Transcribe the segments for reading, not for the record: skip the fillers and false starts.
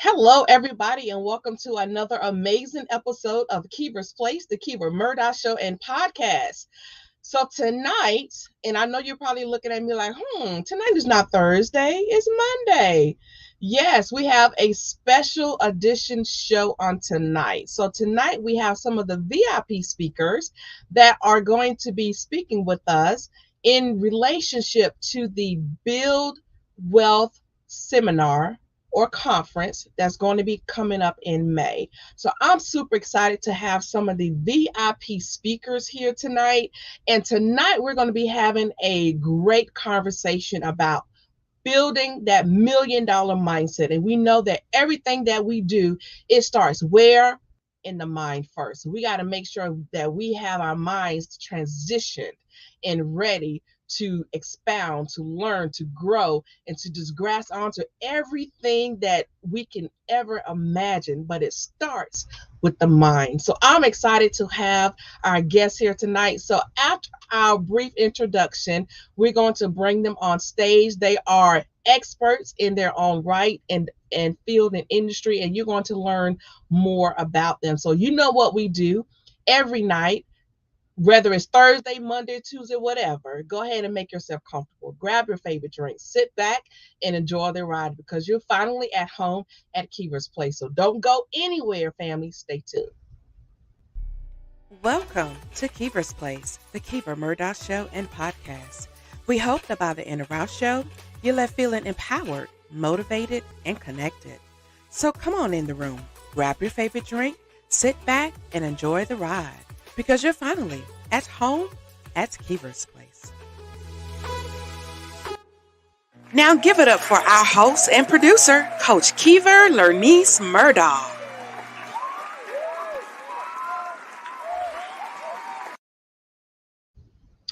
Hello, everybody, and welcome to another amazing episode of Kiva's Place, the Kiva Murdoch Show and Podcast. So tonight, and I know you're probably looking at me like, tonight is not Thursday, it's Monday. Yes, we have a special edition show on tonight. So tonight we have some of the VIP speakers that are going to be speaking with us in relationship to the Build Wealth Seminar or conference that's going to be coming up in May. So I'm super excited to have some of the VIP speakers here tonight. And tonight we're going to be having a great conversation about building that $1 million mindset. And we know that everything that we do, it starts where? In the mind first. So we got to make sure that we have our minds transitioned and ready to expound, to learn, to grow, and to just grasp onto everything that we can ever imagine. But it starts with the mind. So I'm excited to have our guests here tonight. So after our brief introduction, we're going to bring them on stage. They are experts in their own right and field and industry, and you're going to learn more about them. So you know what we do every night, whether it's Thursday, Monday, Tuesday, whatever. Go ahead and make yourself comfortable. Grab your favorite drink, sit back, and enjoy the ride because you're finally at home at Kiva's Place. So don't go anywhere, family. Stay tuned. Welcome to Kiva's Place, the Kiva Murdoch Show and Podcast. We hope that by the end of our show, you're left feeling empowered, motivated, and connected. So come on in the room, grab your favorite drink, sit back, and enjoy the ride because you're finally at home at Kiva's Place. Now give it up for our host and producer, Coach Kiva Lernice Murdoch.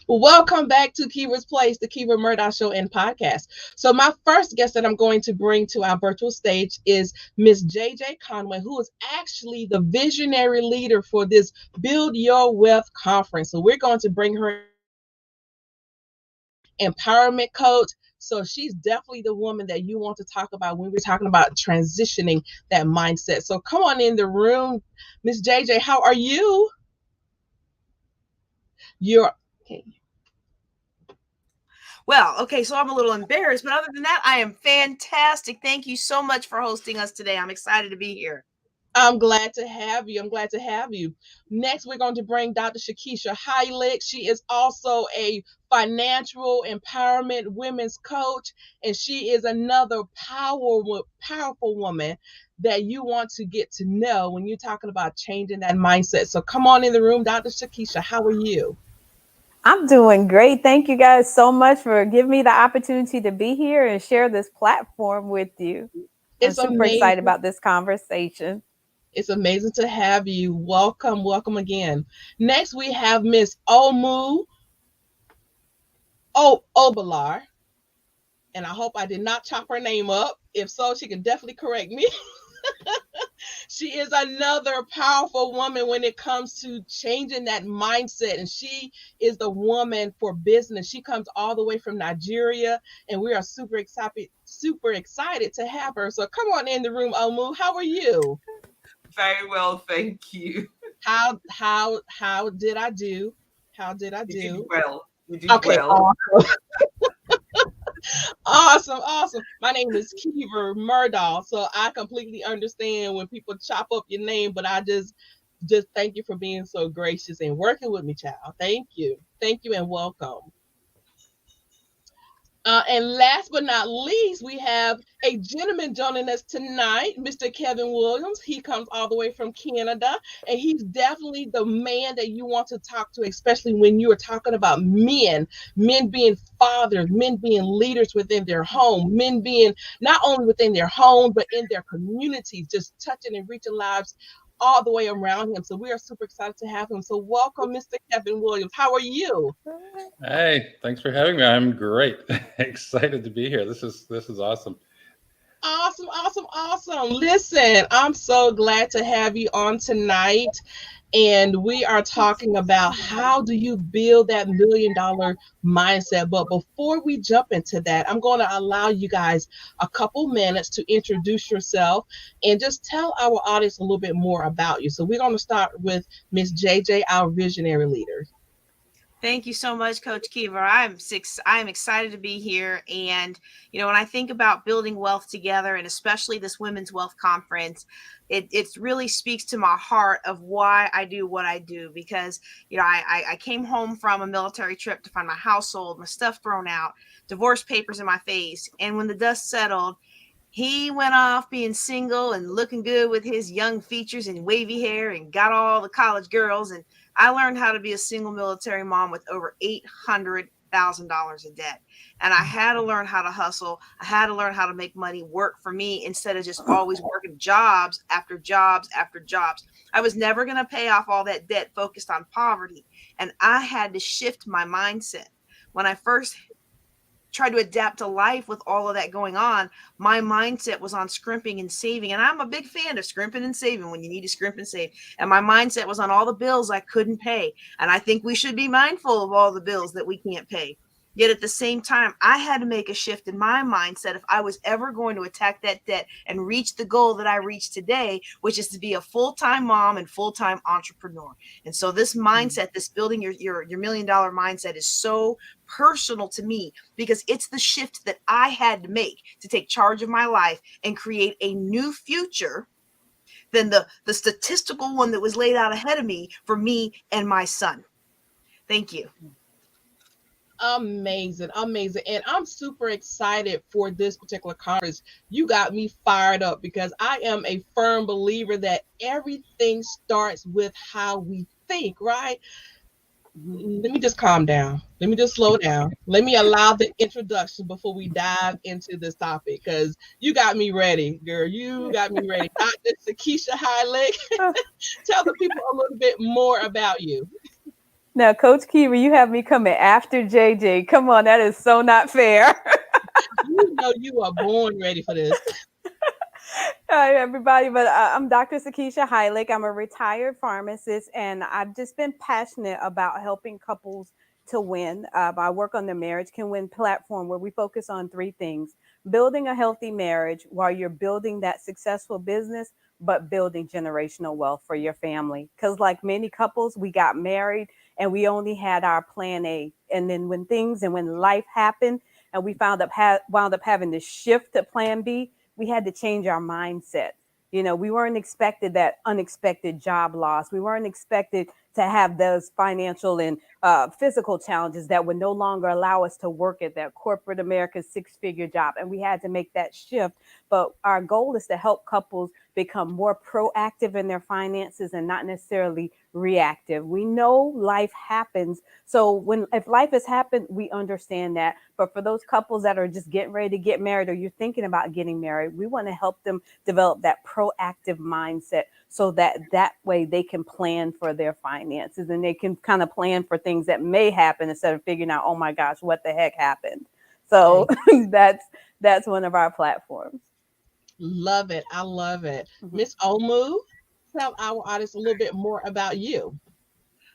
Welcome back to Kiva's Place, the Kiva Murdoch Show and Podcast. So my first guest that I'm going to bring to our virtual stage is Miss JJ Conway, who is actually the visionary leader for this Build Your Wealth conference. So we're going to bring her empowerment coach. So she's definitely the woman that you want to talk about when we're talking about transitioning that mindset. So come on in the room, Miss JJ. How are you? You're okay. Well, okay, so I'm a little embarrassed, but other than that, I am fantastic. Thank you so much for hosting us today. I'm excited to be here. I'm glad to have you. I'm glad to have you. Next, we're going to bring Dr. Sakeisha Hylick. She is also a financial empowerment women's coach, and she is another powerful woman that you want to get to know when you're talking about changing that mindset. So come on in the room, Dr. Sakeisha. How are you? I'm doing great. Thank you guys so much for giving me the opportunity to be here and share this platform with you. I'm It's super amazing. excited about this conversation. It's amazing to have you. Welcome again. Next, we have Miss Omu Obilor. And I hope I did not chop her name up. If so, she can definitely correct me. She is another powerful woman when it comes to changing that mindset. And she is the woman for business. She comes all the way from Nigeria, and we are super excited to have her. So come on in the room, Omu. How are you? Very well, thank you. How did I do? How did I do? You did well. You did Okay, well. Awesome. My name is Kiva Murdoch, so I completely understand when people chop up your name, but I just thank you for being so gracious and working with me, child. Thank you, and welcome. And last but not least, we have a gentleman joining us tonight, Mr. Kevin Williams. He comes all the way from Canada, and he's definitely the man that you want to talk to, especially when you are talking about men being fathers, men being leaders within their home, men being not only within their home, but in their communities, just touching and reaching lives all the way around him. So we are super excited to have him. So welcome, Mr. Kevin Williams. How are you? Hey, thanks for having me. I'm great. Excited to be here. This is awesome. Awesome. Listen, I'm so glad to have you on tonight. And we are talking about how do you build that $1 million mindset. But before we jump into that, I'm going to allow you guys a couple minutes to introduce yourself and just tell our audience a little bit more about you. So we're going to start with Miss JJ, our visionary leader. Thank you so much, Coach Kiva. I'm excited to be here. And, when I think about building wealth together, and especially this Women's Wealth Conference, it really speaks to my heart of why I do what I do. Because, I came home from a military trip to find my household, my stuff thrown out, divorce papers in my face. And when the dust settled, he went off being single and looking good with his young features and wavy hair and got all the college girls. And I learned how to be a single military mom with over $800,000 in debt. And I had to learn how to hustle. I had to learn how to make money work for me instead of just always working jobs after jobs after jobs. I was never going to pay off all that debt focused on poverty. And I had to shift my mindset. When I first tried to adapt to life with all of that going on, my mindset was on scrimping and saving. And I'm a big fan of scrimping and saving when you need to scrimp and save. And my mindset was on all the bills I couldn't pay. And I think we should be mindful of all the bills that we can't pay. Yet at the same time, I had to make a shift in my mindset if I was ever going to attack that debt and reach the goal that I reached today, which is to be a full-time mom and full-time entrepreneur. And so this mindset, this building your $1 million mindset, is so personal to me because it's the shift that I had to make to take charge of my life and create a new future than the statistical one that was laid out ahead of me for me and my son. Thank you. Amazing, amazing. And I'm super excited for this particular conference. You got me fired up because I am a firm believer that everything starts with how we think, right? Let me just calm down. Let me just slow down. Let me allow the introduction before we dive into this topic because you got me ready, girl. You got me ready. Dr. Sakeisha Hylick, tell the people a little bit more about you. Now, Coach Kiva, you have me coming after JJ. Come on, that is so not fair. You know you are born ready for this. Hi, everybody. But I'm Dr. Sakeisha Hylick. I'm a retired pharmacist, and I've just been passionate about helping couples to win. I work on the Marriage Can Win platform where we focus on three things: building a healthy marriage while you're building that successful business, but building generational wealth for your family. Because, like many couples, we got married and we only had our plan A. And then when life happened and we wound up having to shift to plan B, we had to change our mindset. We weren't expected that unexpected job loss. We weren't expected to have those financial and physical challenges that would no longer allow us to work at that corporate America 6-figure job. And we had to make that shift. But our goal is to help couples become more proactive in their finances and not necessarily reactive. We know life happens. So if life has happened, we understand that. But for those couples that are just getting ready to get married or you're thinking about getting married, we want to help them develop that proactive mindset so that way they can plan for their finances and they can kind of plan for things that may happen instead of figuring out, oh my gosh, what the heck happened. So that's one of our platforms. Love it. I love it. Miss Omu, tell our audience a little bit more about you.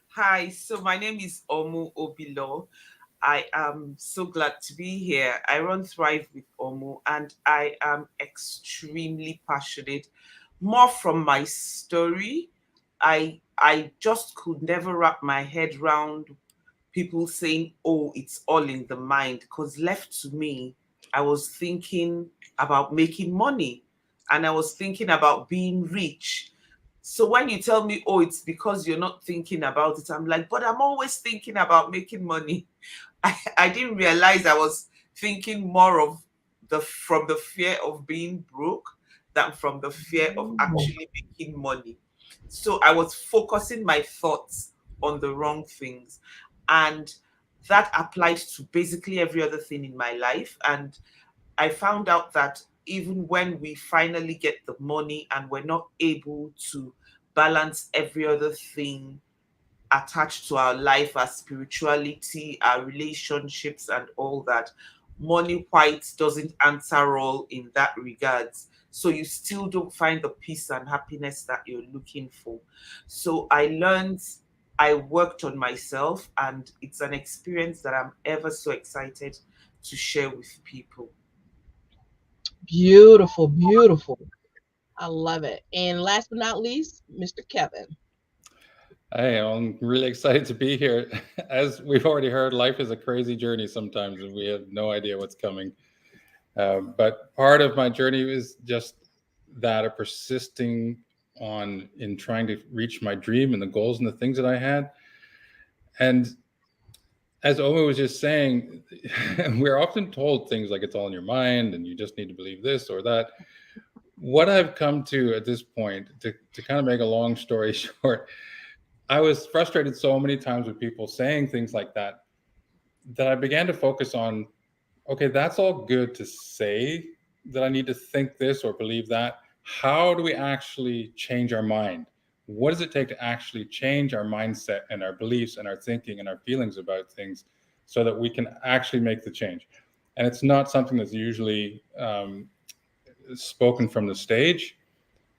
Hi, so my name is Omu Obilor. I am so glad to be here. I run Thrive with Omu, and I am extremely passionate. More from my story, I just could never wrap my head around people saying, "Oh, it's all in the mind." Because left to me, I was thinking about making money, and I was thinking about being rich. So when you tell me, "Oh, it's because you're not thinking about it," I'm like, "But I'm always thinking about making money." I didn't realize I was thinking more of from the fear of being broke than from the fear of actually making money. So I was focusing my thoughts on the wrong things. And that applies to basically every other thing in my life. And I found out that even when we finally get the money and we're not able to balance every other thing attached to our life, our spirituality, our relationships, and all that, money quite doesn't answer all in that regards. So you still don't find the peace and happiness that you're looking for. So I worked on myself, and it's an experience that I'm ever so excited to share with people. Beautiful, beautiful. I love it. And last but not least, Mr. Kevin. Hey, I'm really excited to be here. As we've already heard, life is a crazy journey sometimes, and we have no idea what's coming. But part of my journey is just that of persisting on in trying to reach my dream and the goals and the things that I had. And as Omu was just saying, we're often told things like it's all in your mind and you just need to believe this or that. What I've come to at this point, to kind of make a long story short, I was frustrated so many times with people saying things like that I began to focus on, okay, that's all good to say that I need to think this or believe that. How do we actually change our mind? What does it take to actually change our mindset and our beliefs and our thinking and our feelings about things so that we can actually make the change? And it's not something that's usually spoken from the stage.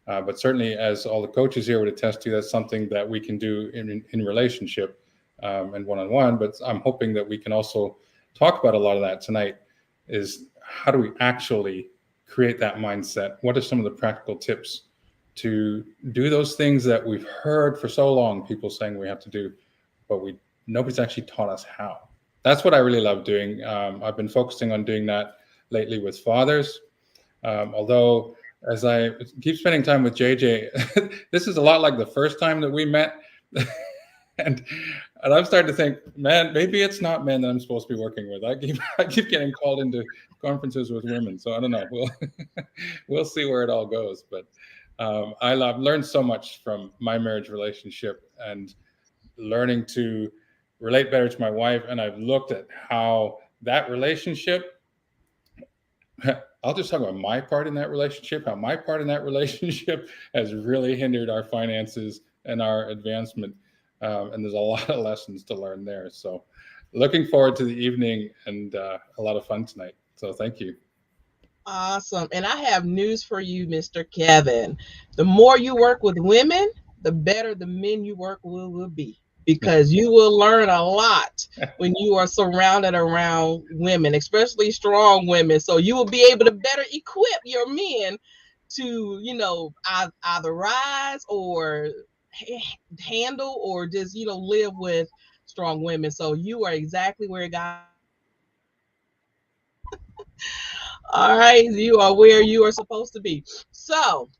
But certainly, as all the coaches here would attest to, that's something that we can do in relationship and one-on-one. But I'm hoping that we can also talk about a lot of that tonight, is how do we actually create that mindset? What are some of the practical tips to do those things that we've heard for so long, people saying we have to do, but nobody's actually taught us how. That's what I really love doing. I've been focusing on doing that lately with fathers. Although, as I keep spending time with JJ, this is a lot like the first time that we met. and I've started to think, man, maybe it's not men that I'm supposed to be working with. I keep getting called into conferences with women. So I don't know. We'll see where it all goes. But I've learned so much from my marriage relationship and learning to relate better to my wife. And I've looked at how that relationship, I'll just talk about my part in that relationship, how my part in that relationship has really hindered our finances and our advancement. And there's a lot of lessons to learn there. So looking forward to the evening and a lot of fun tonight. So thank you. Awesome. And I have news for you, Mr. Kevin. The more you work with women, the better the men you work with will be, because you will learn a lot when you are surrounded around women, especially strong women. So you will be able to better equip your men to, either rise or handle or just, live with strong women. So you are exactly where God. All right, you are where you are supposed to be. So,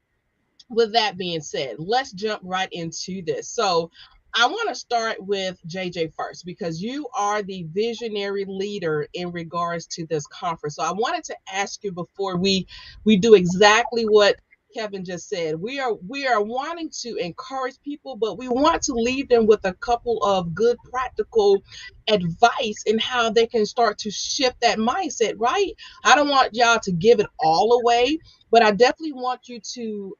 with that being said, let's jump right into this. So, I want to start with JJ first, because you are the visionary leader in regards to this conference. So, I wanted to ask you before we do exactly what Kevin just said. We are wanting to encourage people, but we want to leave them with a couple of good practical advice in how they can start to shift that mindset, right? I don't want y'all to give it all away, but I definitely want you to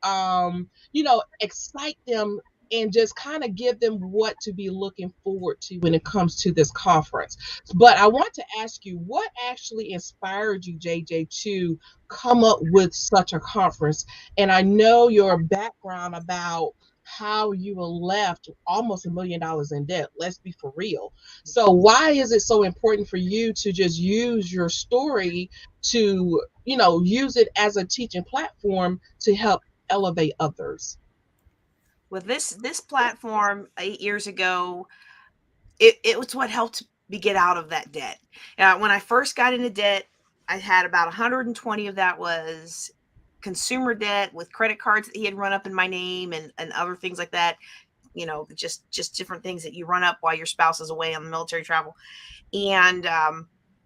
excite them and just kind of give them what to be looking forward to when it comes to this conference. But I want to ask you, what actually inspired you, JJ, to come up with such a conference? And I know your background about how you were left almost $1 million in debt. Let's be for real. So why is it so important for you to just use your story to, use it as a teaching platform to help elevate others? With this platform 8 years ago, it was what helped me get out of that debt. When I first got into debt, I had about 120 of that was consumer debt with credit cards that he had run up in my name and other things like that. Just different things that you run up while your spouse is away on military travel. And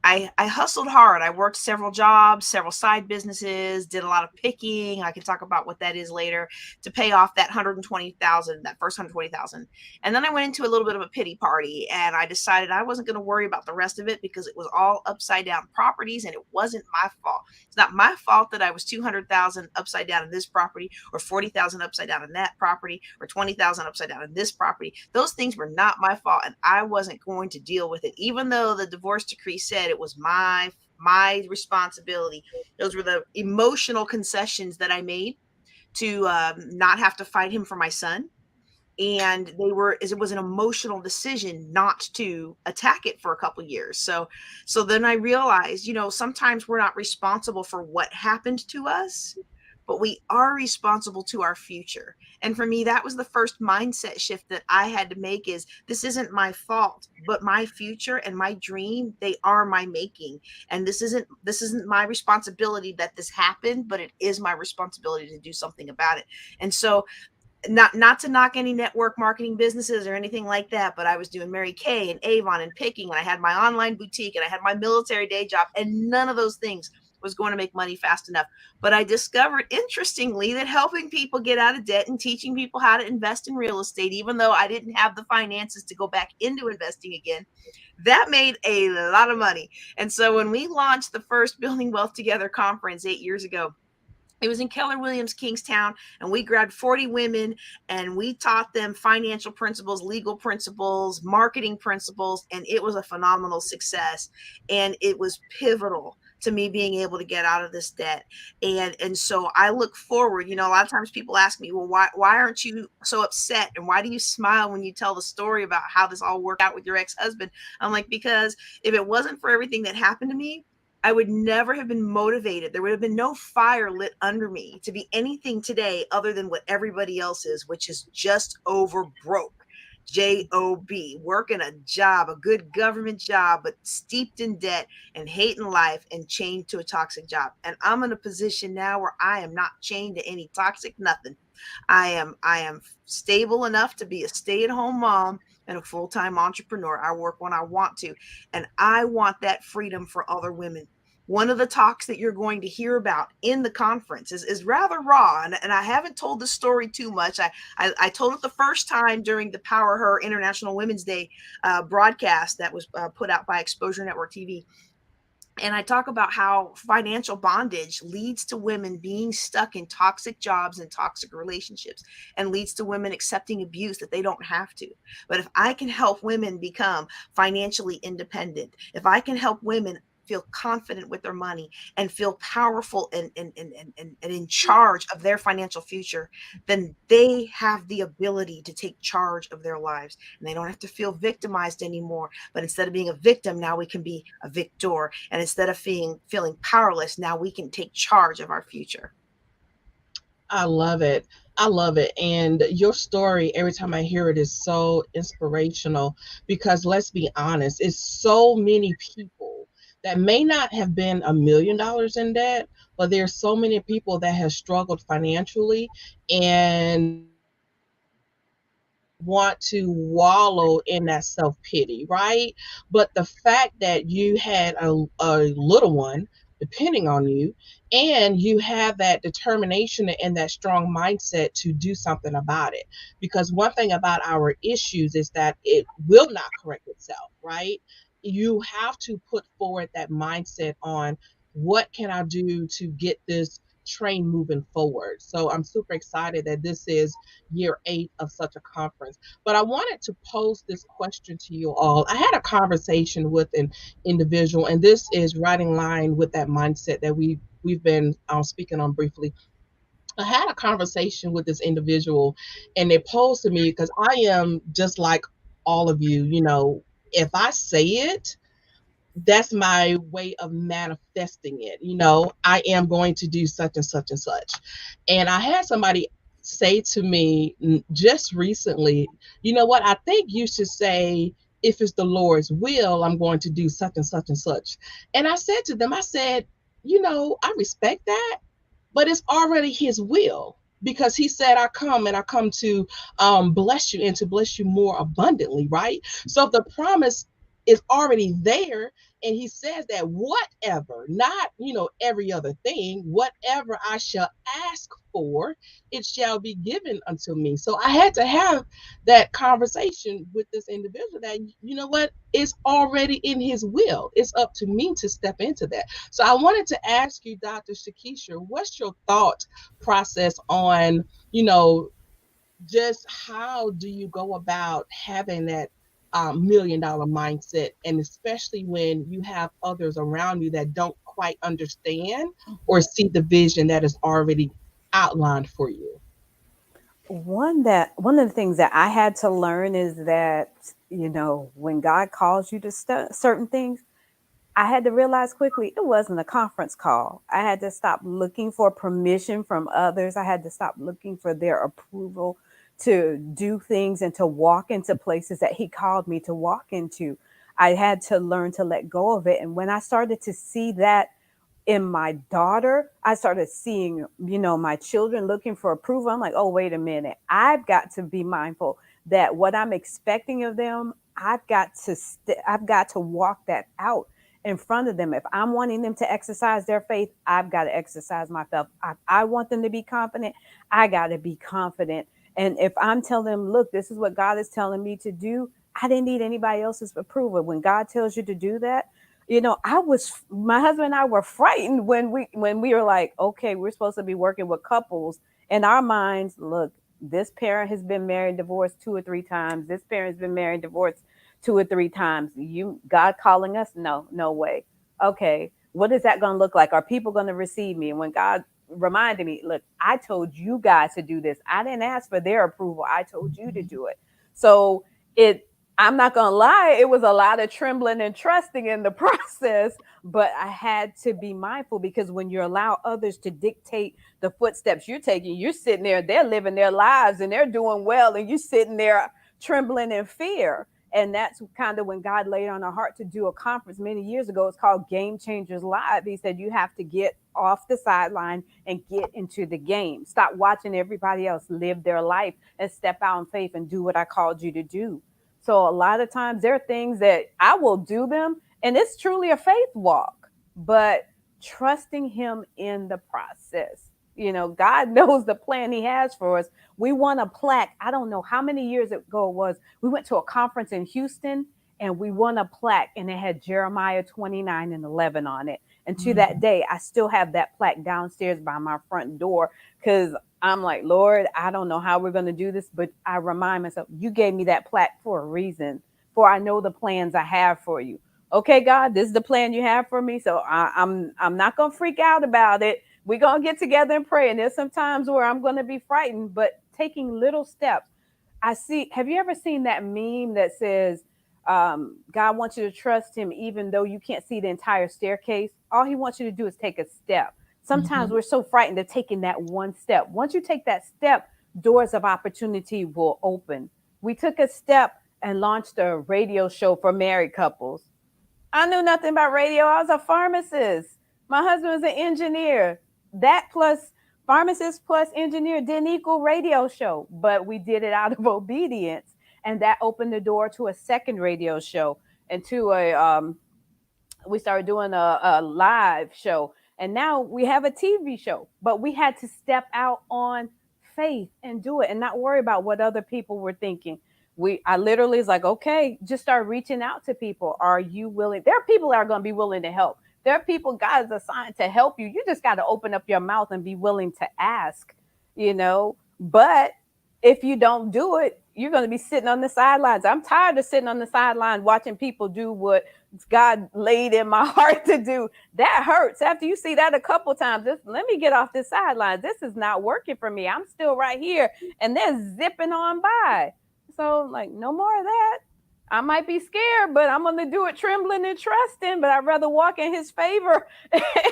I hustled hard. I worked several jobs, several side businesses, did a lot of picking. I can talk about what that is later, to pay off that 120,000, that first 120,000. And then I went into a little bit of a pity party, and I decided I wasn't going to worry about the rest of it because it was all upside down properties and it wasn't my fault. It's not my fault that I was 200,000 upside down in this property, or 40,000 upside down in that property, or 20,000 upside down in this property. Those things were not my fault, and I wasn't going to deal with it. Even though the divorce decree said it was my my responsibility. Those were the emotional concessions that I made to not have to fight him for my son. And it was an emotional decision not to attack it for a couple years. So then I realized, sometimes we're not responsible for what happened to us, but we are responsible to our future. And for me, that was the first mindset shift that I had to make: is this isn't my fault, but my future and my dream, they are my making. And this isn't my responsibility that this happened, but it is my responsibility to do something about it. And so, not to knock any network marketing businesses or anything like that, but I was doing Mary Kay and Avon and picking, and I had my online boutique, and I had my military day job, and none of those things was going to make money fast enough. But I discovered, interestingly, that helping people get out of debt and teaching people how to invest in real estate, even though I didn't have the finances to go back into investing again, that made a lot of money. And so when we launched the first Building Wealth Together conference 8 years ago, it was in Keller Williams, Kingstown, and we grabbed 40 women and we taught them financial principles, legal principles, marketing principles, and it was a phenomenal success. And it was pivotal to me being able to get out of this debt. And so I look forward. A lot of times people ask me, well, why aren't you so upset? And why do you smile when you tell the story about how this all worked out with your ex-husband? I'm like, because if it wasn't for everything that happened to me, I would never have been motivated. There would have been no fire lit under me to be anything today other than what everybody else is, which is just over broke. JOB, working a job, a good government job, but steeped in debt and hating life and chained to a toxic job. And I'm in a position now where I am not chained to any toxic nothing. I am stable enough to be a stay-at-home mom and a full-time entrepreneur. I work when I want to, and I want that freedom for other women. One of the talks that you're going to hear about in the conference is rather raw, and I haven't told the story too much. I told it the first time during the Power Her International Women's Day broadcast that was put out by Exposure Network TV. And I talk about how financial bondage leads to women being stuck in toxic jobs and toxic relationships, and leads to women accepting abuse that they don't have to. But if I can help women become financially independent, if I can help women feel confident with their money and feel powerful and in charge of their financial future, then they have the ability to take charge of their lives, and they don't have to feel victimized anymore. But instead of being a victim, now we can be a victor. And instead of feeling powerless, now we can take charge of our future. I love it. I love it. And your story, every time I hear it, is so inspirational because let's be honest, it's so many people that may not have been $1 million in debt, but there's so many people that have struggled financially and want to wallow in that self pity, right? But the fact that you had a little one depending on you, and you have that determination and that strong mindset to do something about it. Because one thing about our issues is that it will not correct itself, right? You have to put forward that mindset on what can I do to get this train moving forward. So I'm super excited that this is year 8 of such a conference. But I wanted to pose this question to you all. I had a conversation with an individual, and this is right in line with that mindset that we've been speaking on briefly. I had a conversation with this individual, and they posed to me because I am just like all of you. If I say it, that's my way of manifesting it. I am going to do such and such and such. And I had somebody say to me just recently, you know what? I think you should say, if it's the Lord's will, I'm going to do such and such and such. And I said to them, I said, I respect that, but it's already his will, because he said I come to bless you and to bless you more abundantly, right? So the promise is already there, and he says that whatever, not every other thing, whatever I shall ask for, it shall be given unto me. So I had to have that conversation with this individual that, what, it's already in his will. It's up to me to step into that. So I wanted to ask you, Dr. Sakeisha, what's your thought process on, just how do you go about having that $1 million mindset, and especially when you have others around you that don't quite understand or see the vision that is already outlined for you. One of the things that I had to learn is that, when God calls you to certain things, I had to realize quickly it wasn't a conference call. I had to stop looking for permission from others. I had to stop looking for their approval to do things and to walk into places that He called me to walk into. I had to learn to let go of it. And when I started to see that in my daughter, I started seeing, my children looking for approval. I'm like, oh, wait a minute. I've got to be mindful that what I'm expecting of them, I've got to walk that out in front of them. If I'm wanting them to exercise their faith, I've got to exercise my faith. I want them to be confident. I got to be confident. And if I'm telling them, look, this is what God is telling me to do, I didn't need anybody else's approval. When God tells you to do that, my husband and I were frightened when we were like, okay, we're supposed to be working with couples. In our minds, look, this parent has been married, divorced 2 or 3 times. This parent's been married, divorced 2 or 3 times. God calling us? No, no way. Okay, what is that going to look like? Are people going to receive me? And when God reminded me, look, I told you guys to do this. I didn't ask for their approval. I told you to do it. So it I'm not going to lie, it was a lot of trembling and trusting in the process, but I had to be mindful, because when you allow others to dictate the footsteps you're taking, you're sitting there, they're living their lives and they're doing well, and you're sitting there trembling in fear. And that's kind of when God laid on our heart to do a conference many years ago. It's called Game Changers Live. He said, you have to get off the sideline and get into the game. Stop watching everybody else live their life and step out in faith and do what I called you to do. So a lot of times there are things that I will do them, and it's truly a faith walk, but trusting Him in the process. God knows the plan He has for us. We won a plaque. I don't know how many years ago it was. We went to a conference in Houston and we won a plaque, and it had Jeremiah 29:11 on it. And to that day, I still have that plaque downstairs by my front door, because I'm like, Lord, I don't know how we're going to do this, but I remind myself, you gave me that plaque for a reason, for I know the plans I have for you. Okay, God, this is the plan you have for me. So I'm not going to freak out about it. We're going to get together and pray. And there's some times where I'm going to be frightened, but taking little steps. Have you ever seen that meme that says, God wants you to trust Him even though you can't see the entire staircase? All He wants you to do is take a step. Sometimes we're so frightened of taking that one step. Once you take that step, doors of opportunity will open. We took a step and launched a radio show for married couples. I knew nothing about radio. I was a pharmacist. My husband was an engineer. That plus pharmacist plus engineer didn't equal radio show, but we did it out of obedience. And that opened the door to a second radio show, and to we started doing a live show. And now we have a TV show, but we had to step out on faith and do it and not worry about what other people were thinking. I literally was like, okay, just start reaching out to people. Are you willing? There are people that are going to be willing to help. There are people God is assigned to help you. You just got to open up your mouth and be willing to ask, but if you don't do it, you're going to be sitting on the sidelines. I'm tired of sitting on the sidelines watching people do what God laid in my heart to do. That hurts. After you see that a couple times, let me get off this sideline. This is not working for me. I'm still right here, and they're zipping on by. So, like, no more of that. I might be scared, but I'm going to do it trembling and trusting. But I'd rather walk in His favor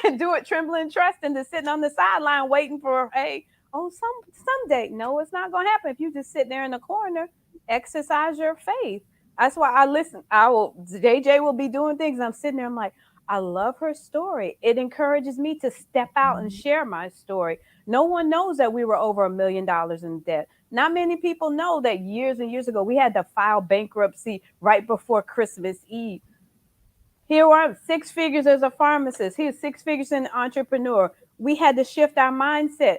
and do it trembling and trusting than sitting on the sideline waiting for, hey, someday. No, it's not going to happen if you just sit there in the corner. Exercise your faith. That's why I listen. JJ will be doing things. I'm sitting there. I'm like, I love her story. It encourages me to step out and share my story. No one knows that we were over $1 million in debt. Not many people know that years and years ago, we had to file bankruptcy right before Christmas Eve. Here we are, 6 figures as a pharmacist. Here's 6 figures as an entrepreneur. We had to shift our mindset.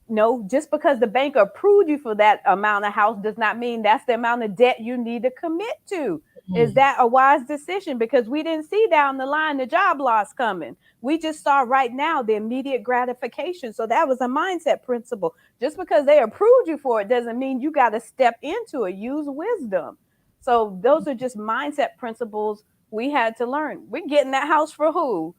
No, just because the bank approved you for that amount of house does not mean that's the amount of debt you need to commit to. Is that a wise decision? Because we didn't see down the line the job loss coming. We just saw right now the immediate gratification. So that was a mindset principle. Just because they approved you for it doesn't mean you got to step into it. Use wisdom. So those are just mindset principles we had to learn. We're getting that house for who?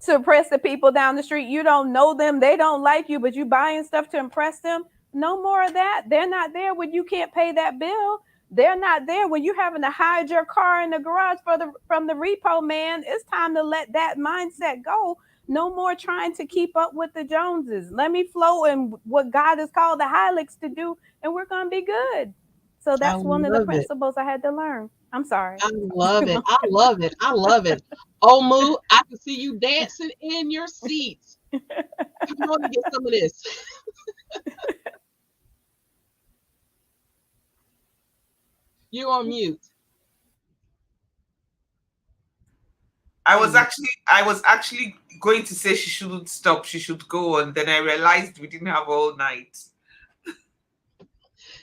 To impress the people down the street. You don't know them, they don't like you, but you buying stuff to impress them. No more of that. They're not there when you can't pay that bill. They're not there when you're having to hide your car in the garage for the from the repo man. It's time to let that mindset go. No more trying to keep up with the Joneses. Let me flow in what God has called the Hylicks to do, and we're gonna be good. So I that's one of the love it. principles I had to learn. I'm sorry. I love it. I love it. I love it. Omu, I can see you dancing in your seats. Come on and get some of this. You're on mute. I was actually going to say she shouldn't stop, she should go on. Then I realized we didn't have all night.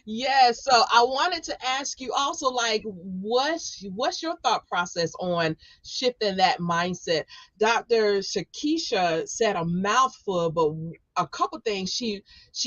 Yes, so I wanted to ask you also, like, what's your thought process on shifting that mindset? Dr. Sakeisha said a mouthful, but a couple things she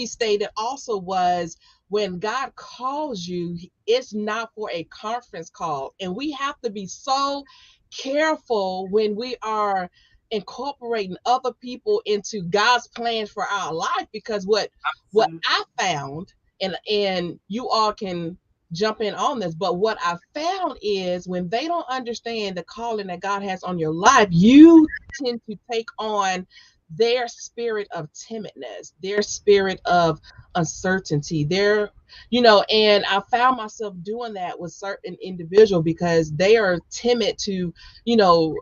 stated also was when God calls you, it's not for a conference call, and we have to be so careful when we are incorporating other people into God's plans for our life, because what I found, and you all can jump in on this, but what I found is when they don't understand the calling that God has on your life, you tend to take on their spirit of timidness, their spirit of uncertainty, and I found myself doing that with certain individual because they are timid to, you know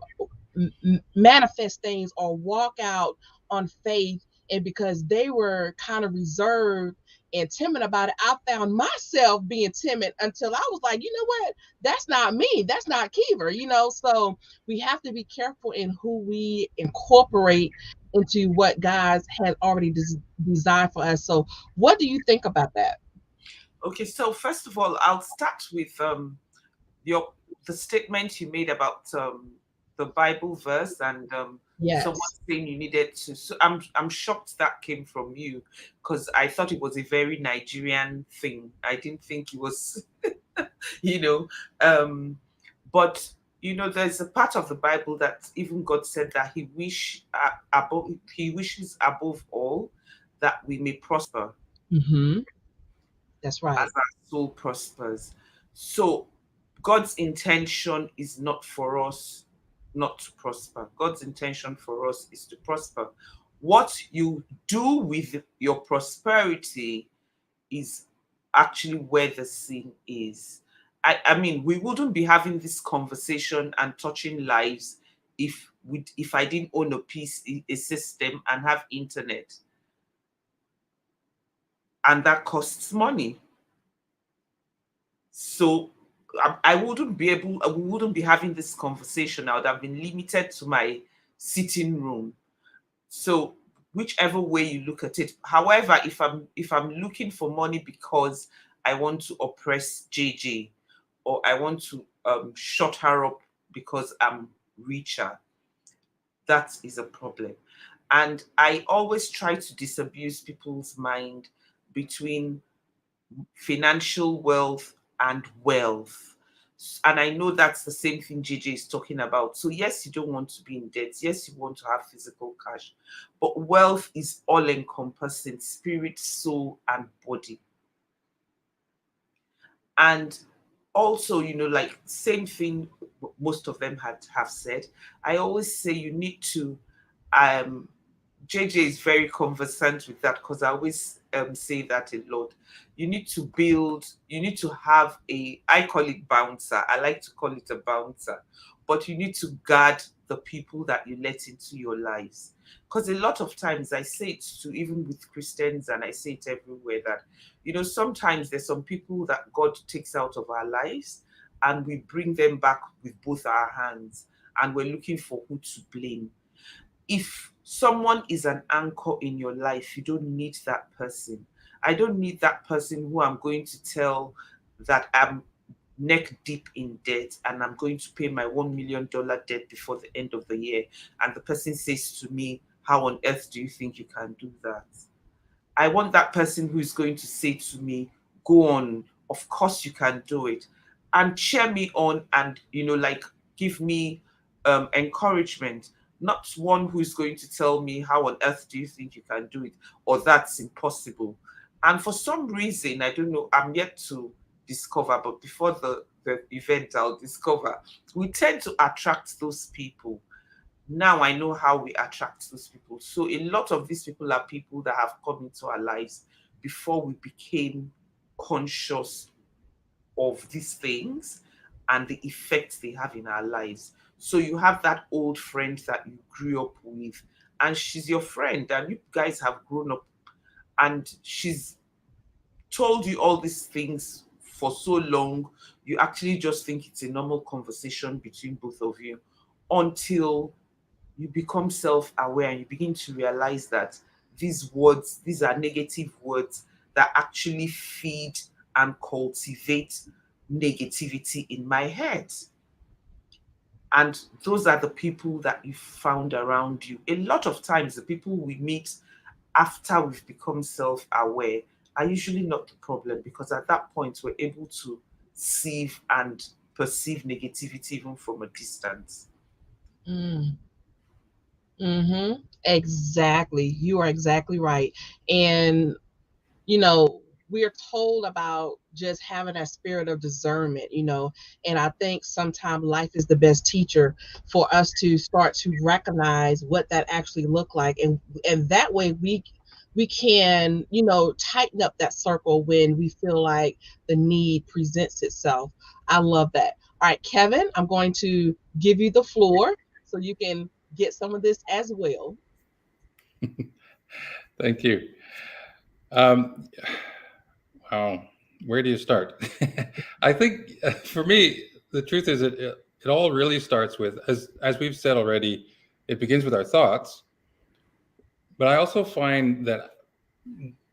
manifest things or walk out on faith. And because they were kind of reserved and timid about it, I found myself being timid until I was like, you know what? That's not me. That's not Kiva. So we have to be careful in who we incorporate into what God has already designed for us. So what do you think about that? Okay, so first of all, I'll start with your the statement you made about the Bible verse and someone Yes. saying you needed to. So I'm shocked that came from you because I thought it was a very Nigerian thing. I didn't think it was, you know, but there's a part of the Bible that even God said that He wishes above all that we may prosper Mm-hmm. That's as right. our soul prospers. So God's intention is not for us not to prosper. God's intention for us is to prosper. What you do with your prosperity is actually where the sin is. I mean, we wouldn't be having this conversation and touching lives if I didn't own a system and have internet, and that costs money. So we wouldn't be having this conversation. I would have been limited to my sitting room. So whichever way you look at it. However, if I'm looking for money because I want to oppress JJ, or I want to shut her up because I'm richer, that is a problem. And I always try to disabuse people's mind between financial wealth and wealth. And I know that's the same thing JJ is talking about. So, yes, you don't want to be in debt. Yes, you want to have physical cash. But wealth is all encompassing: spirit, soul, and body. And also, like same thing most of them have said. I always say you need to um JJ is very conversant with that because I always say that a lot. You need to have I call it bouncer. I like to call it a bouncer, but you need to guard the people that you let into your lives. Because a lot of times I say it to even with Christians and I say it everywhere that, sometimes there's some people that God takes out of our lives and we bring them back with both our hands and we're looking for who to blame. If someone is an anchor in your life, you don't need that person. I don't need that person who I'm going to tell that I'm neck deep in debt and I'm going to pay my $1 million debt before the end of the year. And the person says to me, how on earth do you think you can do that? I want that person who is going to say to me, go on, of course you can do it. and cheer me on, and like give me encouragement, not one who is going to tell me how on earth do you think you can do it, or that's impossible. And for some reason, I don't know, I'm yet to discover, but before the event I'll discover, we tend to attract those people. Now I know how we attract those people. So a lot of these people are people that have come into our lives before we became conscious of these things and the effects they have in our lives. So you have that old friend that you grew up with, and she's your friend, and you guys have grown up, and she's told you all these things for so long, you actually just think it's a normal conversation between both of you, until you become self-aware and you begin to realize that these are negative words that actually feed and cultivate negativity in my head. And those are the people that you found around you. A lot of times, the people we meet after we've become self-aware are usually not the problem, because at that point we're able to sieve and perceive negativity even from a distance. Mm. Mm-hmm. Exactly. You are exactly right. And you know, we're told about just having that spirit of discernment, and I think sometimes life is the best teacher for us to start to recognize what that actually look like, and that way we can, tighten up that circle when we feel like the need presents itself. I love that. All right, Kevin, I'm going to give you the floor so you can get some of this as well. Thank you. Um, wow, where do you start? I think for me, the truth is it all really starts with, as we've said already, it begins with our thoughts. But I also find that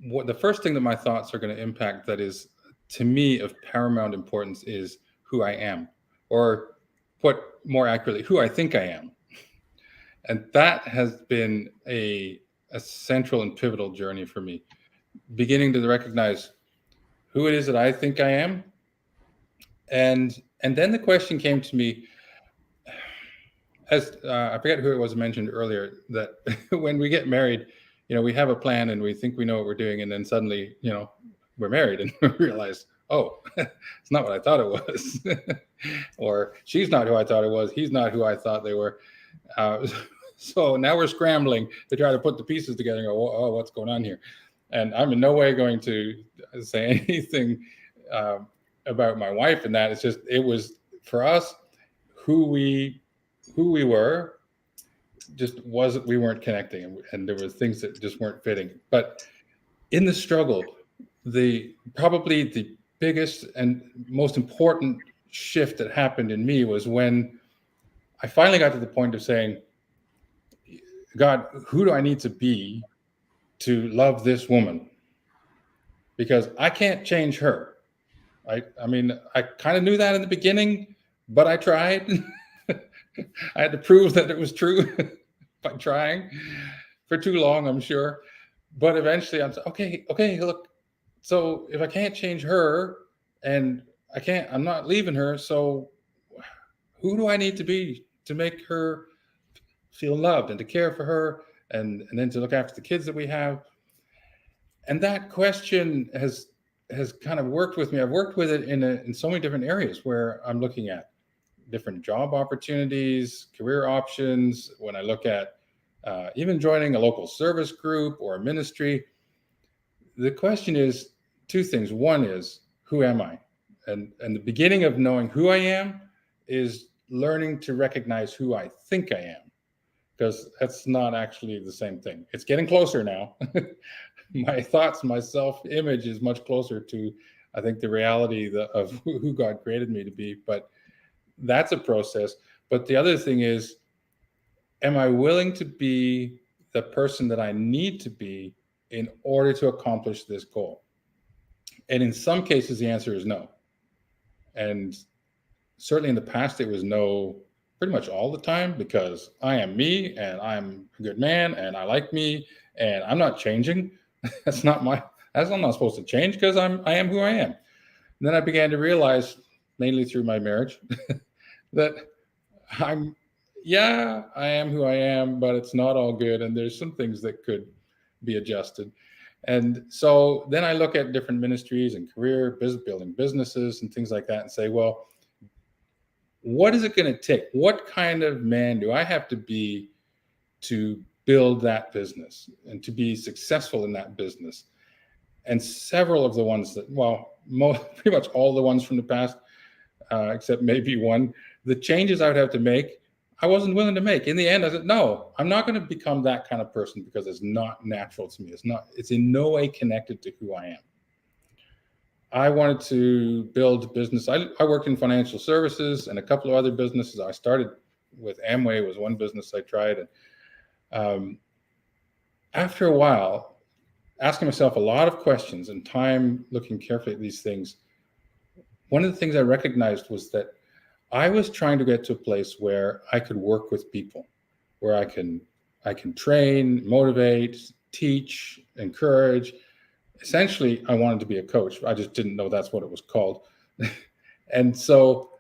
what the first thing that my thoughts are going to impact, that is to me of paramount importance, is who I am, or put more accurately, who I think I am. And that has been a central and pivotal journey for me, beginning to recognize who it is that I think I am. And then the question came to me, as I forget who it was mentioned earlier, that when we get married, we have a plan and we think we know what we're doing, and then suddenly, we're married and we realize, oh, it's not what I thought it was, or she's not who I thought it was, he's not who I thought they were. So now we're scrambling to try to put the pieces together and go, oh, what's going on here? And I'm in no way going to say anything about my wife and that. It's just, it was for us, who we were just wasn't, we weren't connecting, and there were things that just weren't fitting. But in the struggle, probably the biggest and most important shift that happened in me was when I finally got to the point of saying, God, who do I need to be to love this woman? Because I can't change her. I mean, I kind of knew that in the beginning, but I tried. I had to prove that it was true by trying for too long, I'm sure. But eventually I'm okay, look, so if I can't change her, and I'm not leaving her, so who do I need to be to make her feel loved and to care for her, and then to look after the kids that we have? And that question has kind of worked with me. I've worked with it in so many different areas, where I'm looking at different job opportunities, career options. When I look at even joining a local service group or a ministry, the question is two things. One is, who am I? And the beginning of knowing who I am is learning to recognize who I think I am, because that's not actually the same thing. It's getting closer now. My thoughts, my self-image is much closer to, I think, the reality of who God created me to be. But that's a process. But the other thing is, am I willing to be the person that I need to be in order to accomplish this goal? And in some cases, the answer is no. And certainly in the past, it was no pretty much all the time, because I am me, and I'm a good man, and I like me, and I'm not changing. I'm not supposed to change, because I am who I am. And then I began to realize mainly through my marriage, that I'm, yeah, I am who I am, but it's not all good. And there's some things that could be adjusted. And so then I look at different ministries and career, building businesses and things like that and say, well, what is it going to take? What kind of man do I have to be to build that business and to be successful in that business? And several of the ones that, well, pretty much all the ones from the past, except maybe one, the changes I would have to make, I wasn't willing to make. In the end, I said, no, I'm not going to become that kind of person because it's not natural to me. It's in no way connected to who I am. I wanted to build a business. I worked in financial services and a couple of other businesses. I started with Amway, was one business I tried. And after a while, asking myself a lot of questions and time looking carefully at these things, one of the things I recognized was that I was trying to get to a place where I could work with people, where I can train, motivate, teach, encourage. Essentially, I wanted to be a coach. I just didn't know that's what it was called. And so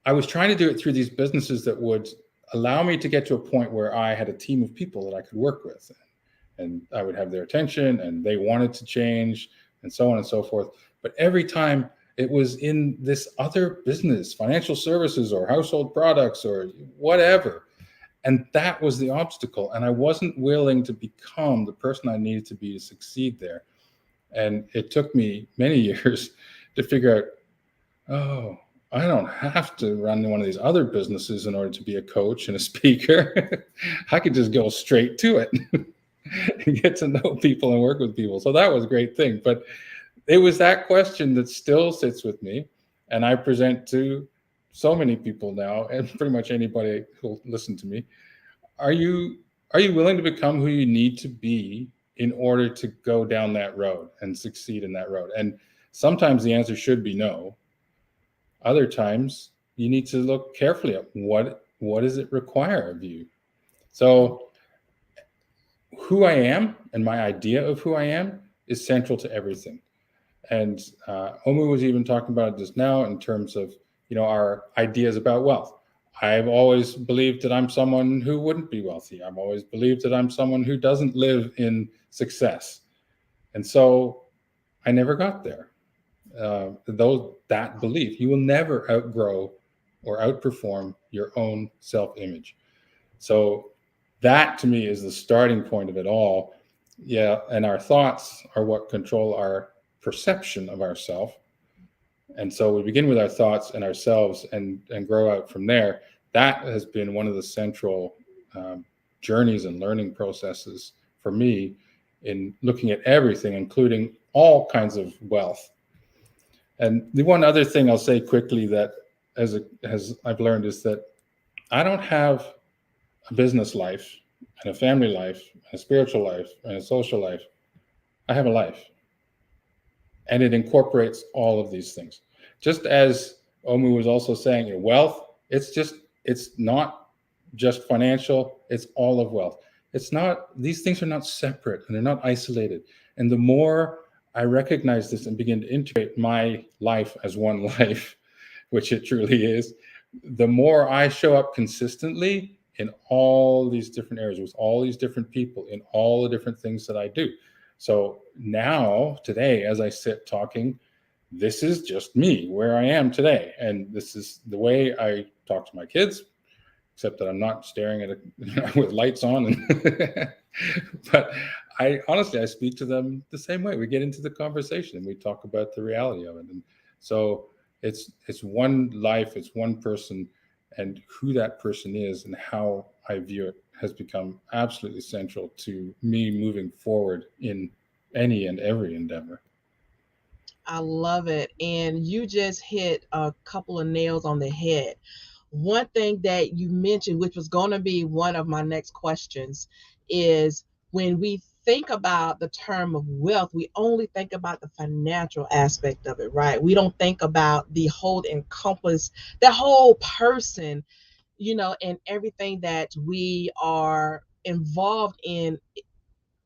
I was trying to do it through these businesses that would allow me to get to a point where I had a team of people that I could work with. And I would have their attention and they wanted to change and so on and so forth. But every time it was in this other business, financial services or household products or whatever. And that was the obstacle. And I wasn't willing to become the person I needed to be to succeed there. And it took me many years to figure out, oh, I don't have to run one of these other businesses in order to be a coach and a speaker. I could just go straight to it and get to know people and work with people. So that was a great thing. But it was that question that still sits with me. And I present to so many people now, and pretty much anybody who'll listen to me. Are you willing to become who you need to be in order to go down that road and succeed in that road? And sometimes the answer should be no. Other times you need to look carefully at what does it require of you. So who I am and my idea of who I am is central to everything. And Omu was even talking about it just now in terms of, our ideas about wealth. I've always believed that I'm someone who wouldn't be wealthy. I've always believed that I'm someone who doesn't live in success. And so I never got there. Though that belief, you will never outgrow or outperform your own self-image. So that to me is the starting point of it all. Yeah, and our thoughts are what control our perception of ourselves. And so we begin with our thoughts and ourselves and grow out from there. That has been one of the central journeys and learning processes for me in looking at everything, including all kinds of wealth. And the one other thing I'll say quickly that as I've learned is that I don't have a business life and a family life, and a spiritual life and a social life. I have a life. And it incorporates all of these things. Just as Omu was also saying, wealth, it's not just financial, it's all of wealth. These things are not separate and they're not isolated. And the more I recognize this and begin to integrate my life as one life, which it truly is, the more I show up consistently in all these different areas with all these different people in all the different things that I do. So now, today, as I sit talking, this is just me, where I am today. And this is the way I talk to my kids, except that I'm not staring at it with lights on. But I speak to them the same way. We get into the conversation and we talk about the reality of it. And so it's one life, it's one person, and who that person is and how I view it has become absolutely central to me moving forward in any and every endeavor. I love it. And you just hit a couple of nails on the head. One thing that you mentioned, which was going to be one of my next questions, is when we think about the term of wealth, we only think about the financial aspect of it, right? We don't think about the whole encompass, the whole person, and everything that we are involved in.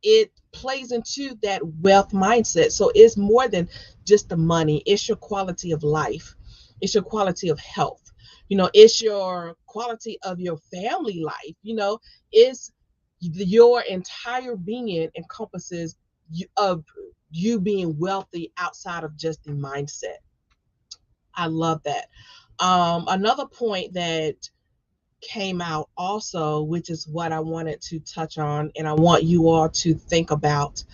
It plays into that wealth mindset. So it's more than just the money, it's your quality of life. It's your quality of health. It's your quality of your family life. It's your entire being encompasses of you being wealthy outside of just the mindset. I love that. Another point that came out also, which is what I wanted to touch on, and I want you all to think about,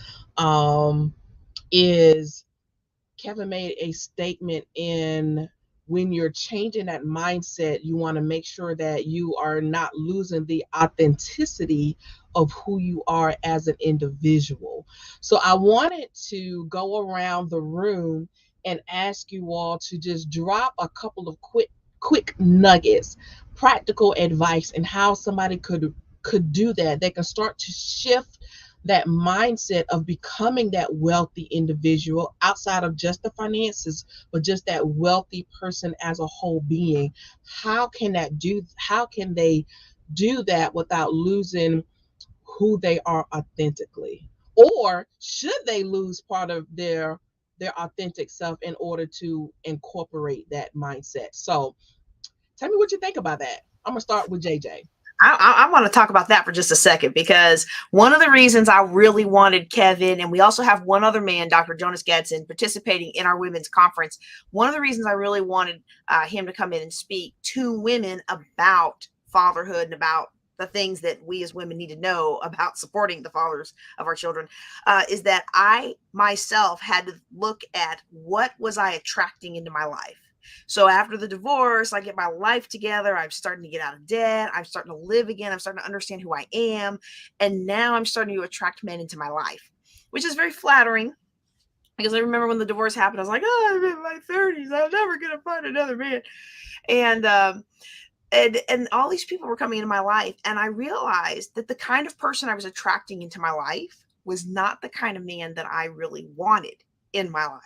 is Kevin made a statement in when you're changing that mindset, you want to make sure that you are not losing the authenticity of who you are as an individual. So I wanted to go around the room and ask you all to just drop a couple of quick nuggets, practical advice, and how somebody could do that. They can start to shift that mindset of becoming that wealthy individual outside of just the finances, but just that wealthy person as a whole being. How can they do that without losing who they are authentically? Or should they lose part of their authentic self in order to incorporate that mindset? So tell me what you think about that. I'm gonna start with JJ. I want to talk about that for just a second, because one of the reasons I really wanted Kevin, and we also have one other man, Dr. Jonas Gadsden, participating in our women's conference. One of the reasons I really wanted him to come in and speak to women about fatherhood and about the things that we as women need to know about supporting the fathers of our children is that I myself had to look at what was I attracting into my life. So after the divorce, I get my life together. I'm starting to get out of debt. I'm starting to live again. I'm starting to understand who I am. And now I'm starting to attract men into my life, which is very flattering, because I remember when the divorce happened, I was like, oh, I'm in my 30s. I'm never going to find another man. And all these people were coming into my life. And I realized that the kind of person I was attracting into my life was not the kind of man that I really wanted in my life.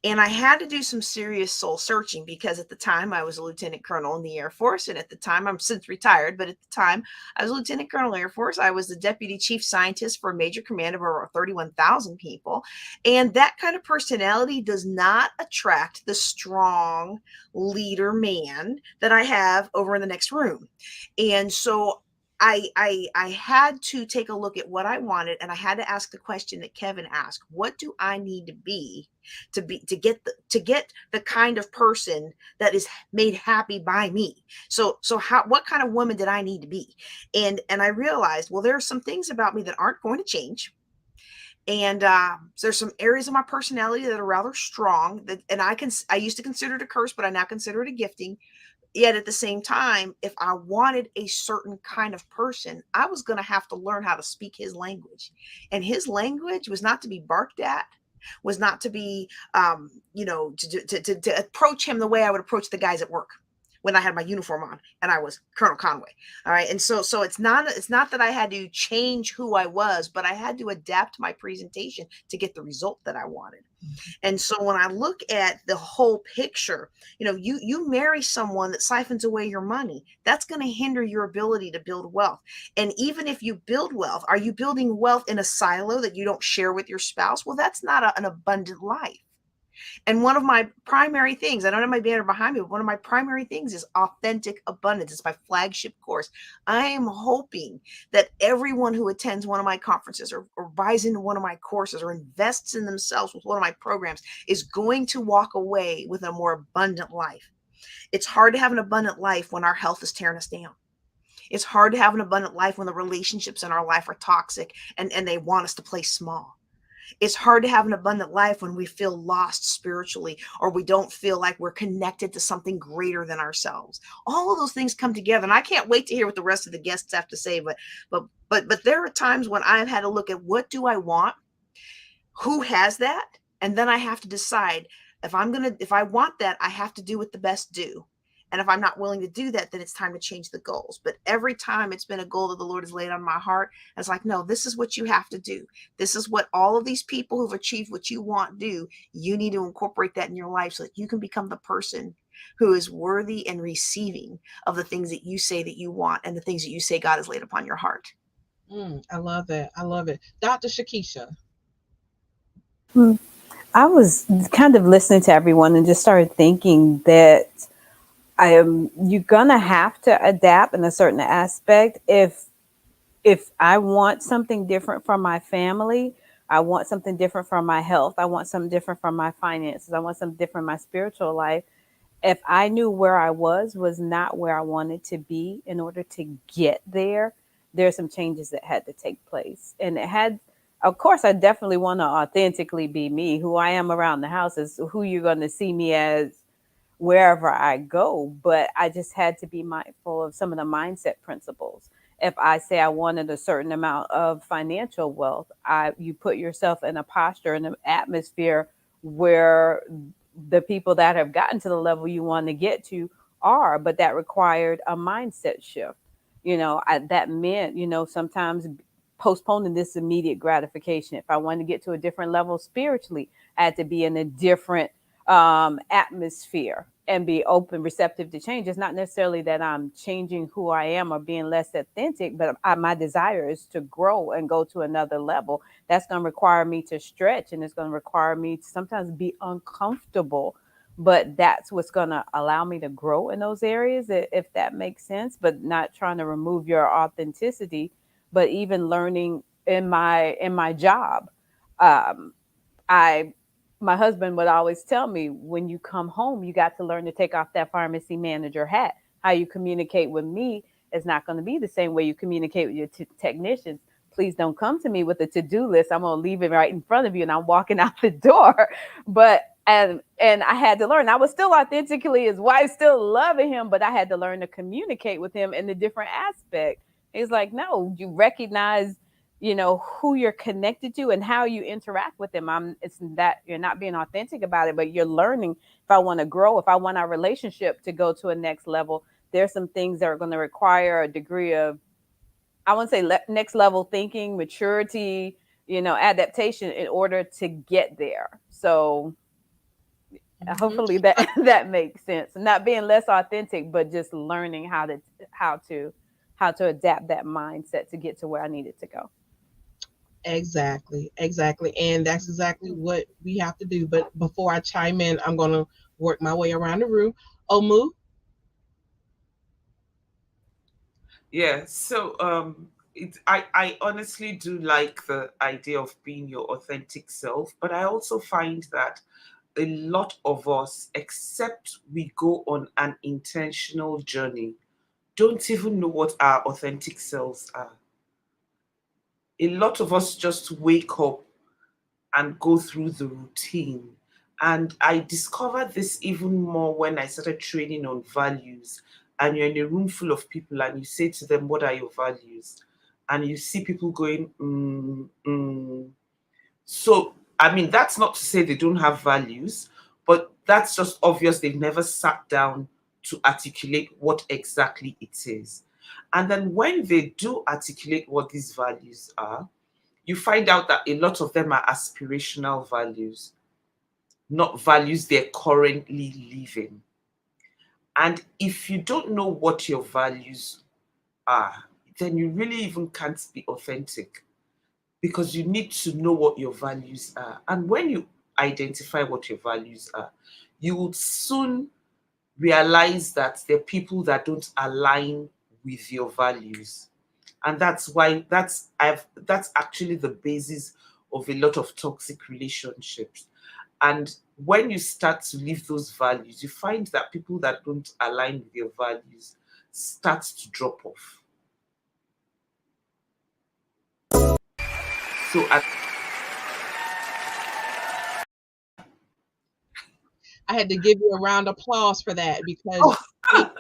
And I had to do some serious soul searching, because at the time I was a lieutenant colonel in the Air Force. And at the time, I'm since retired, but at the time I was lieutenant colonel Air Force. I was the deputy chief scientist for a major command of over 31,000 people. And that kind of personality does not attract the strong leader man that I have over in the next room. And so I had to take a look at what I wanted, and I had to ask the question that Kevin asked: what do I need to get the kind of person that is made happy by me? So what kind of woman did I need to be? And I realized, well, there are some things about me that aren't going to change. And there's some areas of my personality that are rather strong, and I used to consider it a curse, but I now consider it a gifting. Yet at the same time, if I wanted a certain kind of person, I was going to have to learn how to speak his language. And his language was not to be barked at, was not to be, to approach him the way I would approach the guys at work when I had my uniform on and I was Colonel Conway. All right. And so it's not that I had to change who I was, but I had to adapt my presentation to get the result that I wanted. And so when I look at the whole picture, you marry someone that siphons away your money, that's going to hinder your ability to build wealth. And even if you build wealth, are you building wealth in a silo that you don't share with your spouse? Well, that's not an abundant life. And one of my primary things, I don't have my banner behind me, but one of my primary things is authentic abundance. It's my flagship course. I am hoping that everyone who attends one of my conferences or buys into one of my courses or invests in themselves with one of my programs is going to walk away with a more abundant life. It's hard to have an abundant life when our health is tearing us down. It's hard to have an abundant life when the relationships in our life are toxic and they want us to play small. It's hard to have an abundant life when we feel lost spiritually, or we don't feel like we're connected to something greater than ourselves. All of those things come together, and I can't wait to hear what the rest of the guests have to say. But there are times when I've had to look at, what do I want? Who has that? And then I have to decide, if I want that, I have to do what the best do. And if I'm not willing to do that, then it's time to change the goals. But every time it's been a goal that the Lord has laid on my heart, it's like, no, this is what you have to do. This is what all of these people who've achieved what you want do. You need to incorporate that in your life so that you can become the person who is worthy and receiving of the things that you say that you want and the things that you say God has laid upon your heart. I love that. I love it. Dr. Sakeisha. I was kind of listening to everyone and just started thinking that you're gonna have to adapt in a certain aspect. If I want something different from my family, I want something different from my health, I want something different from my finances, I want something different from my spiritual life. If I knew where I was not where I wanted to be, in order to get there, there's some changes that had to take place. And it had, of course, I definitely want to authentically be me. Who I am around the house is who you're going to see me as wherever I go. But I just had to be mindful of some of the mindset principles. If I say I wanted a certain amount of financial wealth, you put yourself in a posture, in an atmosphere where the people that have gotten to the level you want to get to are, but that required a mindset shift. That meant, sometimes postponing this immediate gratification. If I wanted to get to a different level spiritually, I had to be in a different atmosphere and be open, receptive to change. It's not necessarily that I'm changing who I am or being less authentic, but my desire is to grow and go to another level. That's going to require me to stretch, and it's going to require me to sometimes be uncomfortable. But that's what's going to allow me to grow in those areas, if that makes sense. But not trying to remove your authenticity, but even learning in my job. Um, I My husband would always tell me, when you come home, you got to learn to take off that pharmacy manager hat. How you communicate with me is not going to be the same way you communicate with your technicians. Please don't come to me with a to-do list. I'm going to leave it right in front of you and I'm walking out the door. But and I had to learn. I was still authentically his wife, still loving him, but I had to learn to communicate with him in a different aspect. He's like, no, you recognize, who you're connected to and how you interact with them. It's that you're not being authentic about it, but you're learning. If I want to grow, if I want our relationship to go to a next level, there's some things that are going to require a degree of, I want to say, next level thinking, maturity, adaptation, in order to get there. So Mhm. hopefully that that makes sense. Not being less authentic, but just learning how to how to adapt that mindset to get to where I needed to go. Exactly, exactly. And that's exactly what we have to do. But before I chime in, I'm going to work my way around the room. Omu, Yeah, so I honestly do like the idea of being your authentic self, but I also find that a lot of us, except we go on an intentional journey, don't even know what our authentic selves are. A lot of us just wake up and go through the routine. And I discovered this even more when I started training on values. And you're in a room full of people and you say to them, "What are your values?" And you see people going, So, I mean, that's not to say they don't have values, but that's just obvious they've never sat down to articulate what exactly it is. And then when they do articulate what these values are, you find out that a lot of them are aspirational values, not values they're currently living. And if you don't know what your values are, then you really even can't be authentic, because you need to know what your values are. And when you identify what your values are, you will soon realize that there are people that don't align with your values. And that's why that's actually the basis of a lot of toxic relationships. And when you start to live those values, you find that people that don't align with your values start to drop off. So at I had to give you a round of applause for that because, oh,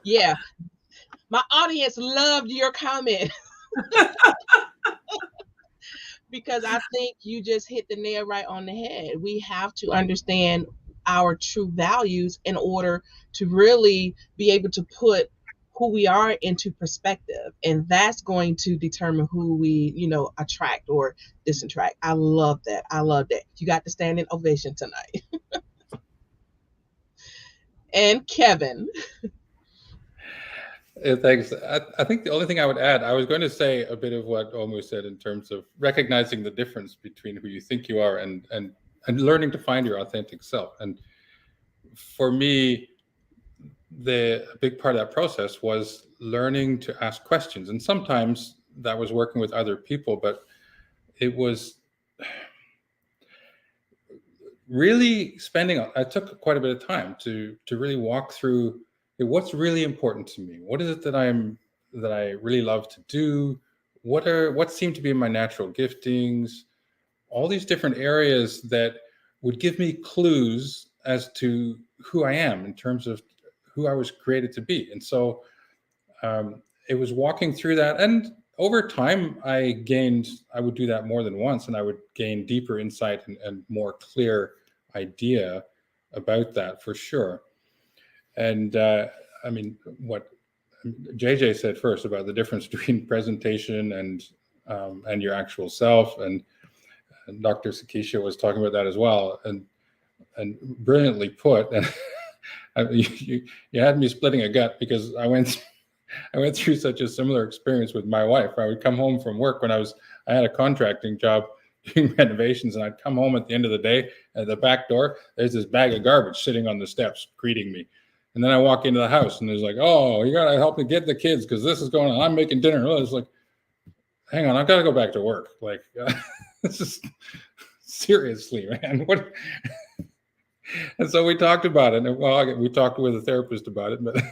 yeah, my audience loved your comment because I think you just hit the nail right on the head. We have to understand our true values in order to really be able to put who we are into perspective, and that's going to determine who we attract or disattract. I love that. I love that. You got to stand in ovation tonight. And Kevin. Thanks. I think the only thing I would add, I was going to say a bit of what Omu said in terms of recognizing the difference between who you think you are and and learning to find your authentic self. And for me, a big part of that process was learning to ask questions. And sometimes that was working with other people, but it was really I took quite a bit of time to really walk through what's really important to me. What is it that I really love to do? What seem to be my natural giftings? All these different areas that would give me clues as to who I am in terms of who I was created to be. And so it was walking through that. And over time, I would do that more than once, and I would gain deeper insight and more clear idea about that for sure. And I mean, what JJ said first about the difference between presentation and your actual self, and Dr. Sakeisha was talking about that as well, and brilliantly put. And you had me splitting a gut, because I went through such a similar experience with my wife. I would come home from work when I had a contracting job doing renovations, and I'd come home at the end of the day. At the back door, there's this bag of garbage sitting on the steps greeting me. And then I walk into the house, and there's like, oh, you got to help me get the kids because this is going on. I'm making dinner. Oh, it's like, hang on, I've got to go back to work. Like, this is seriously, man. What? And so we talked about it. And, well, we talked with a therapist about it, but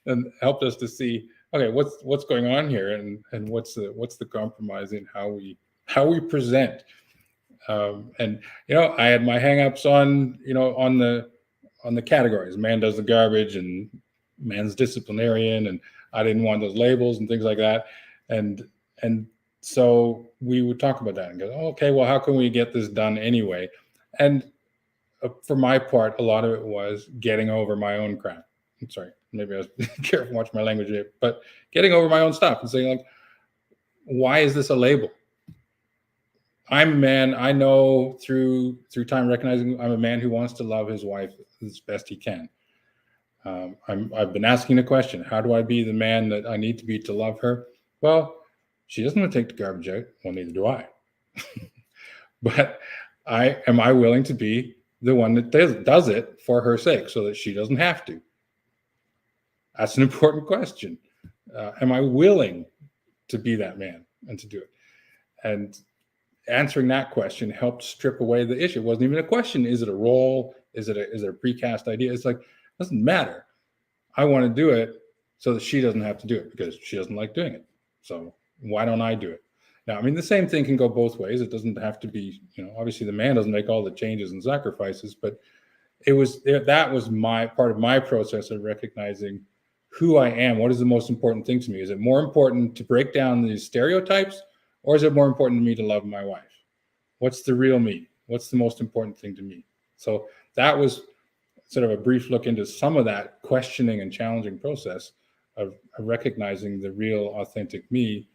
and helped us to see, okay, what's going on here, and what's the compromise in how we present. And I had my hangups on the categories. Man does the garbage, and man's disciplinarian, and I didn't want those labels and things like that. And so we would talk about that and go, oh, okay, well, how can we get this done anyway? And for my part, a lot of it was getting over my own crap. I'm sorry, maybe I was careful watching my language here, but getting over my own stuff and saying, like, why is this a label? I'm a man. I know through time recognizing I'm a man who wants to love his wife as best he can. I've been asking the question, how do I be the man that I need to be to love her? Well, she doesn't want to take the garbage out. Well, neither do I. But am I willing to be the one that does it for her sake, so that she doesn't have to? That's an important question. Am I willing to be that man and to do it? And answering that question helped strip away the issue. It wasn't even a question. Is it a role? Is it a precast idea? It's like, it doesn't matter. I want to do it so that she doesn't have to do it, because she doesn't like doing it. So why don't I do it? Now, I mean, the same thing can go both ways. It doesn't have to be, obviously the man doesn't make all the changes and sacrifices, but that was my part of my process of recognizing who I am. What is the most important thing to me? Is it more important to break down these stereotypes, or is it more important to me to love my wife? What's the real me? What's the most important thing to me? So that was sort of a brief look into some of that questioning and challenging process of recognizing the real authentic me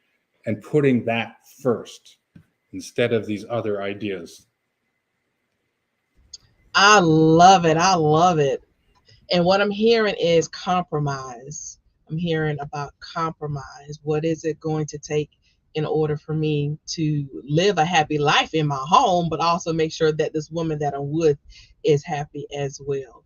and putting that first instead of these other ideas. I love it. I love it. And what I'm hearing is compromise. I'm hearing about compromise. What is it going to take in order for me to live a happy life in my home, but also make sure that this woman that I'm with is happy as well?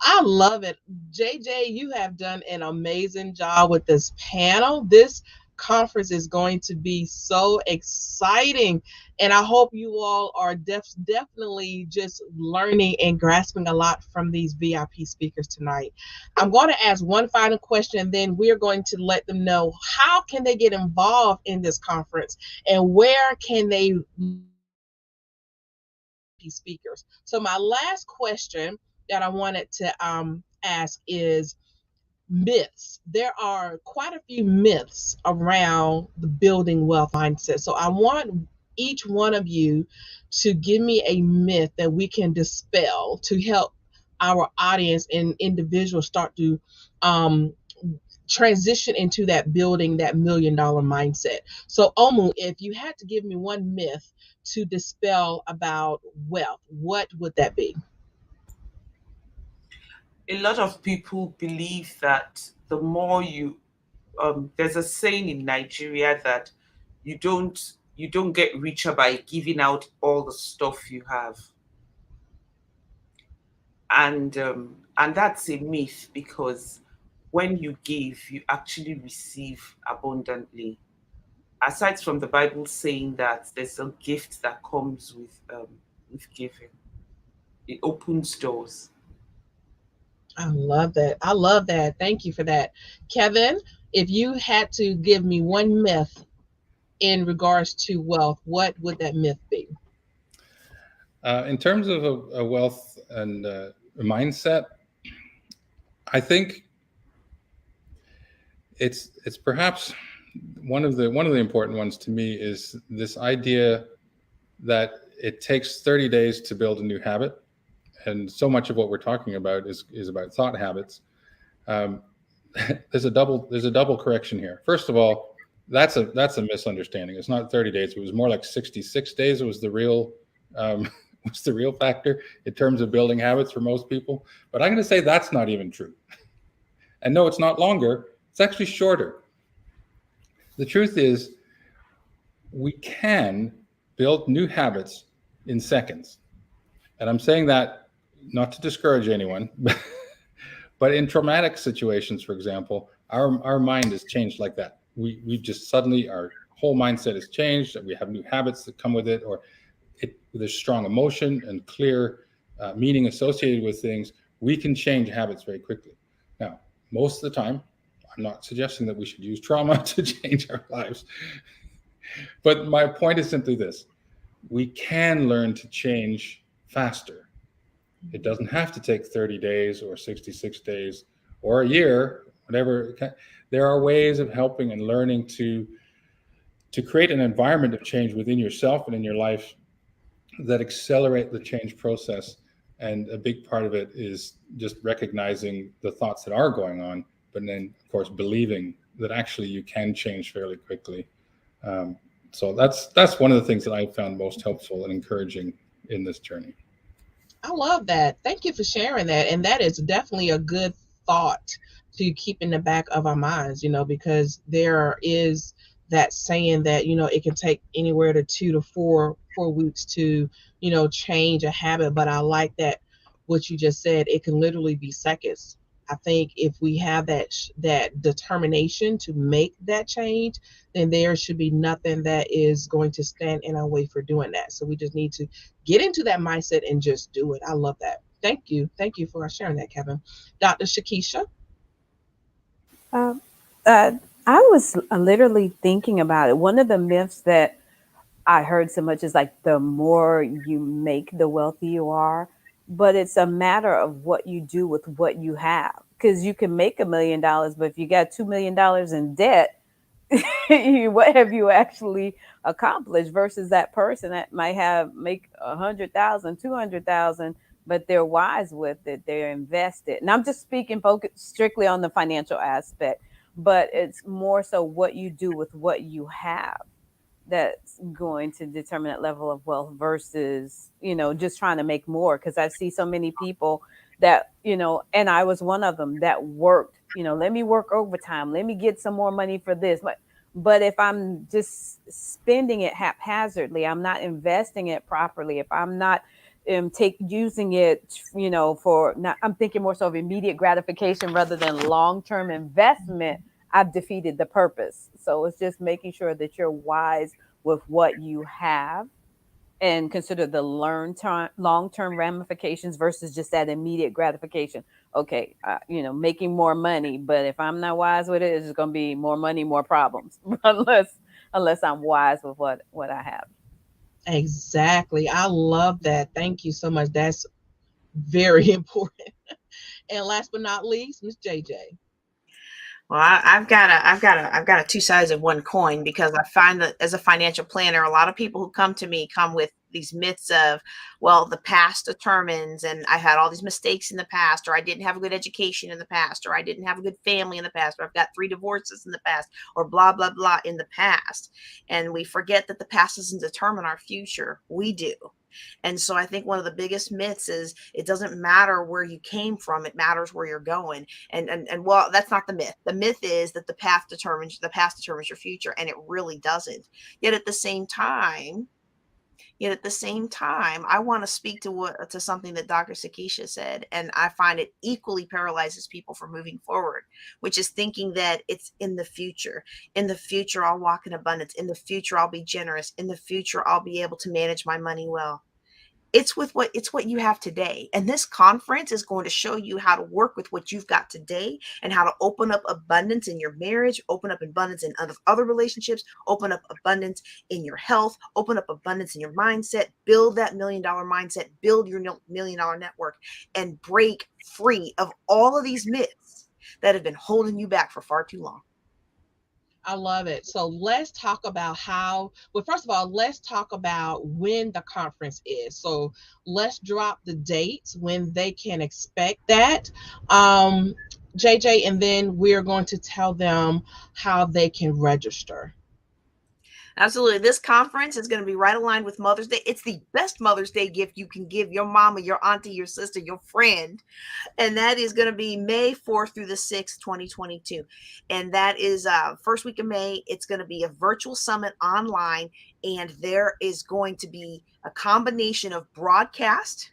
I love it. JJ, you have done an amazing job with this panel. This conference is going to be so exciting, and I hope you all are definitely just learning and grasping a lot from these VIP speakers tonight. I'm going to ask one final question, and then we're going to let them know how can they get involved in this conference and where can they be speakers. So my last question that I wanted to ask is myths. There are quite a few myths around the building wealth mindset. So I want each one of you to give me a myth that we can dispel to help our audience and individuals start to transition into that building that $1 million mindset. So Omu, if you had to give me one myth to dispel about wealth, what would that be? A lot of people believe that the more you there's a saying in Nigeria that you don't get richer by giving out all the stuff you have. And that's a myth, because when you give, you actually receive abundantly. Aside from the Bible saying that there's a gift that comes with giving, it opens doors. I love that. I love that. Thank you for that. Kevin, if you had to give me one myth in regards to wealth, what would that myth be? In terms of a wealth and a mindset, I think it's perhaps one of the important ones to me is this idea that it takes 30 days to build a new habit, and so much of what we're talking about is about thought habits. Um, there's a double correction here. First of all, that's a misunderstanding. It's not 30 days. It was more like 66 days. It was the real um, was the real factor in terms of building habits for most people. But I'm going to say that's not even true. And no, it's not longer. It's actually shorter. The truth is, we can build new habits in seconds. And I'm saying that not to discourage anyone, but in traumatic situations, for example, our mind is changed like that. We just suddenly, our whole mindset is changed, and we have new habits that come with it, or there's strong emotion and clear meaning associated with things. We can change habits very quickly. Now, most of the time, I'm not suggesting that we should use trauma to change our lives. But my point is simply this: we can learn to change faster. It doesn't have to take 30 days or 66 days or a year, whatever. There are ways of helping and learning to create an environment of change within yourself and in your life that accelerate the change process. And a big part of it is just recognizing the thoughts that are going on, but then, of course, believing that actually you can change fairly quickly. So that's one of the things that I found most helpful and encouraging in this journey. I love that. Thank you for sharing that. And that is definitely a good thought to keep in the back of our minds, because there is that saying that, it can take anywhere to 2 to 4 weeks to, change a habit. But I like that what you just said, it can literally be seconds. I think if we have that determination to make that change, then there should be nothing that is going to stand in our way for doing that. So we just need to get into that mindset and just do it. I love that. Thank you. Thank you for sharing that, Kevin. Dr. Sakeisha. Uh, uh, I was literally thinking about it. One of the myths that I heard so much is like the more you make, the wealthier you are. But it's a matter of what you do with what you have. Because you can make $1 million, but if you got $2 million in debt, what have you actually accomplished versus that person that might have make 100,000, 200,000, but they're wise with it, they're invested. And I'm just speaking focus strictly on the financial aspect, but it's more so what you do with what you have that's going to determine that level of wealth versus just trying to make more. Because I see so many people that and I was one of them that worked, let me work overtime, let me get some more money for this. But if I'm just spending it haphazardly, I'm not investing it properly, if I'm not using it for not, I'm thinking more so of immediate gratification rather than long-term investment, I've defeated the purpose. So it's just making sure that you're wise with what you have and consider the long-term ramifications versus just that immediate gratification. Okay, making more money, but if I'm not wise with it, it's just going to be more money, more problems, unless I'm wise with what I have. Exactly. I love that. Thank you so much. That's very important. And last but not least, Miss JJ. Well, I've got a two sides of one coin, because I find that as a financial planner, a lot of people who come to me come with these myths of, well, the past determines, and I had all these mistakes in the past, or I didn't have a good education in the past, or I didn't have a good family in the past, or I've got 3 divorces in the past, or blah, blah, blah in the past. And we forget that the past doesn't determine our future. We do. And so I think one of the biggest myths is it doesn't matter where you came from, it matters where you're going. And well, that's not the myth. The myth is that the past determines your future, and it really doesn't. Yet at the same time, Yet at the same time, I want to speak to something that Dr. Sakeisha said, and I find it equally paralyzes people from moving forward, which is thinking that it's in the future. In the future, I'll walk in abundance. In the future, I'll be generous. In the future, I'll be able to manage my money well. It's what you have today, and this conference is going to show you how to work with what you've got today and how to open up abundance in your marriage, open up abundance in other relationships, open up abundance in your health, open up abundance in your mindset, build that $1 million mindset, build your $1 million network, and break free of all of these myths that have been holding you back for far too long. I love it. So let's talk about well, first of all, let's talk about when the conference is. So let's drop the dates when they can expect that. Um, JJ, and then we're going to tell them how they can register. Absolutely. This conference is going to be right aligned with Mother's Day. It's the best Mother's Day gift you can give your mama, your auntie, your sister, your friend. And that is going to be May 4th through the 6th, 2022. And that is first week of May. It's going to be a virtual summit online. And there is going to be a combination of broadcast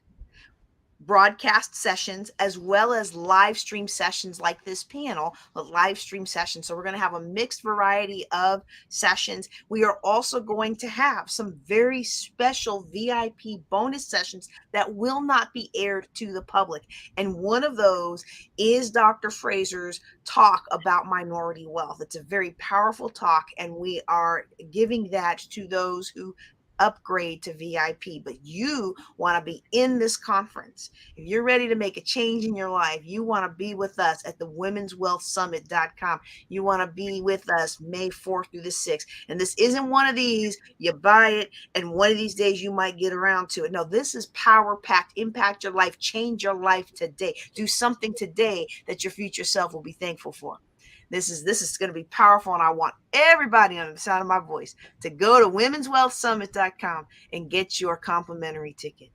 sessions as well as live stream sessions like this panel, but live stream sessions. So we're going to have a mixed variety of sessions. We are also going to have some very special VIP bonus sessions that will not be aired to the public. And one of those is Dr. Fraser's talk about minority wealth. It's a very powerful talk, and we are giving that to those who upgrade to VIP. But you want to be in this conference. If you're ready to make a change in your life, you want to be with us at the womenswealthsummit.com. You want to be with us May 4th through the 6th. And this isn't one of these, you buy it and one of these days you might get around to it. No, this is power packed, impact your life, change your life today. Do something today that your future self will be thankful for. This is going to be powerful, and I want everybody under the sound of my voice to go to womenswealthsummit.com and get your complimentary ticket.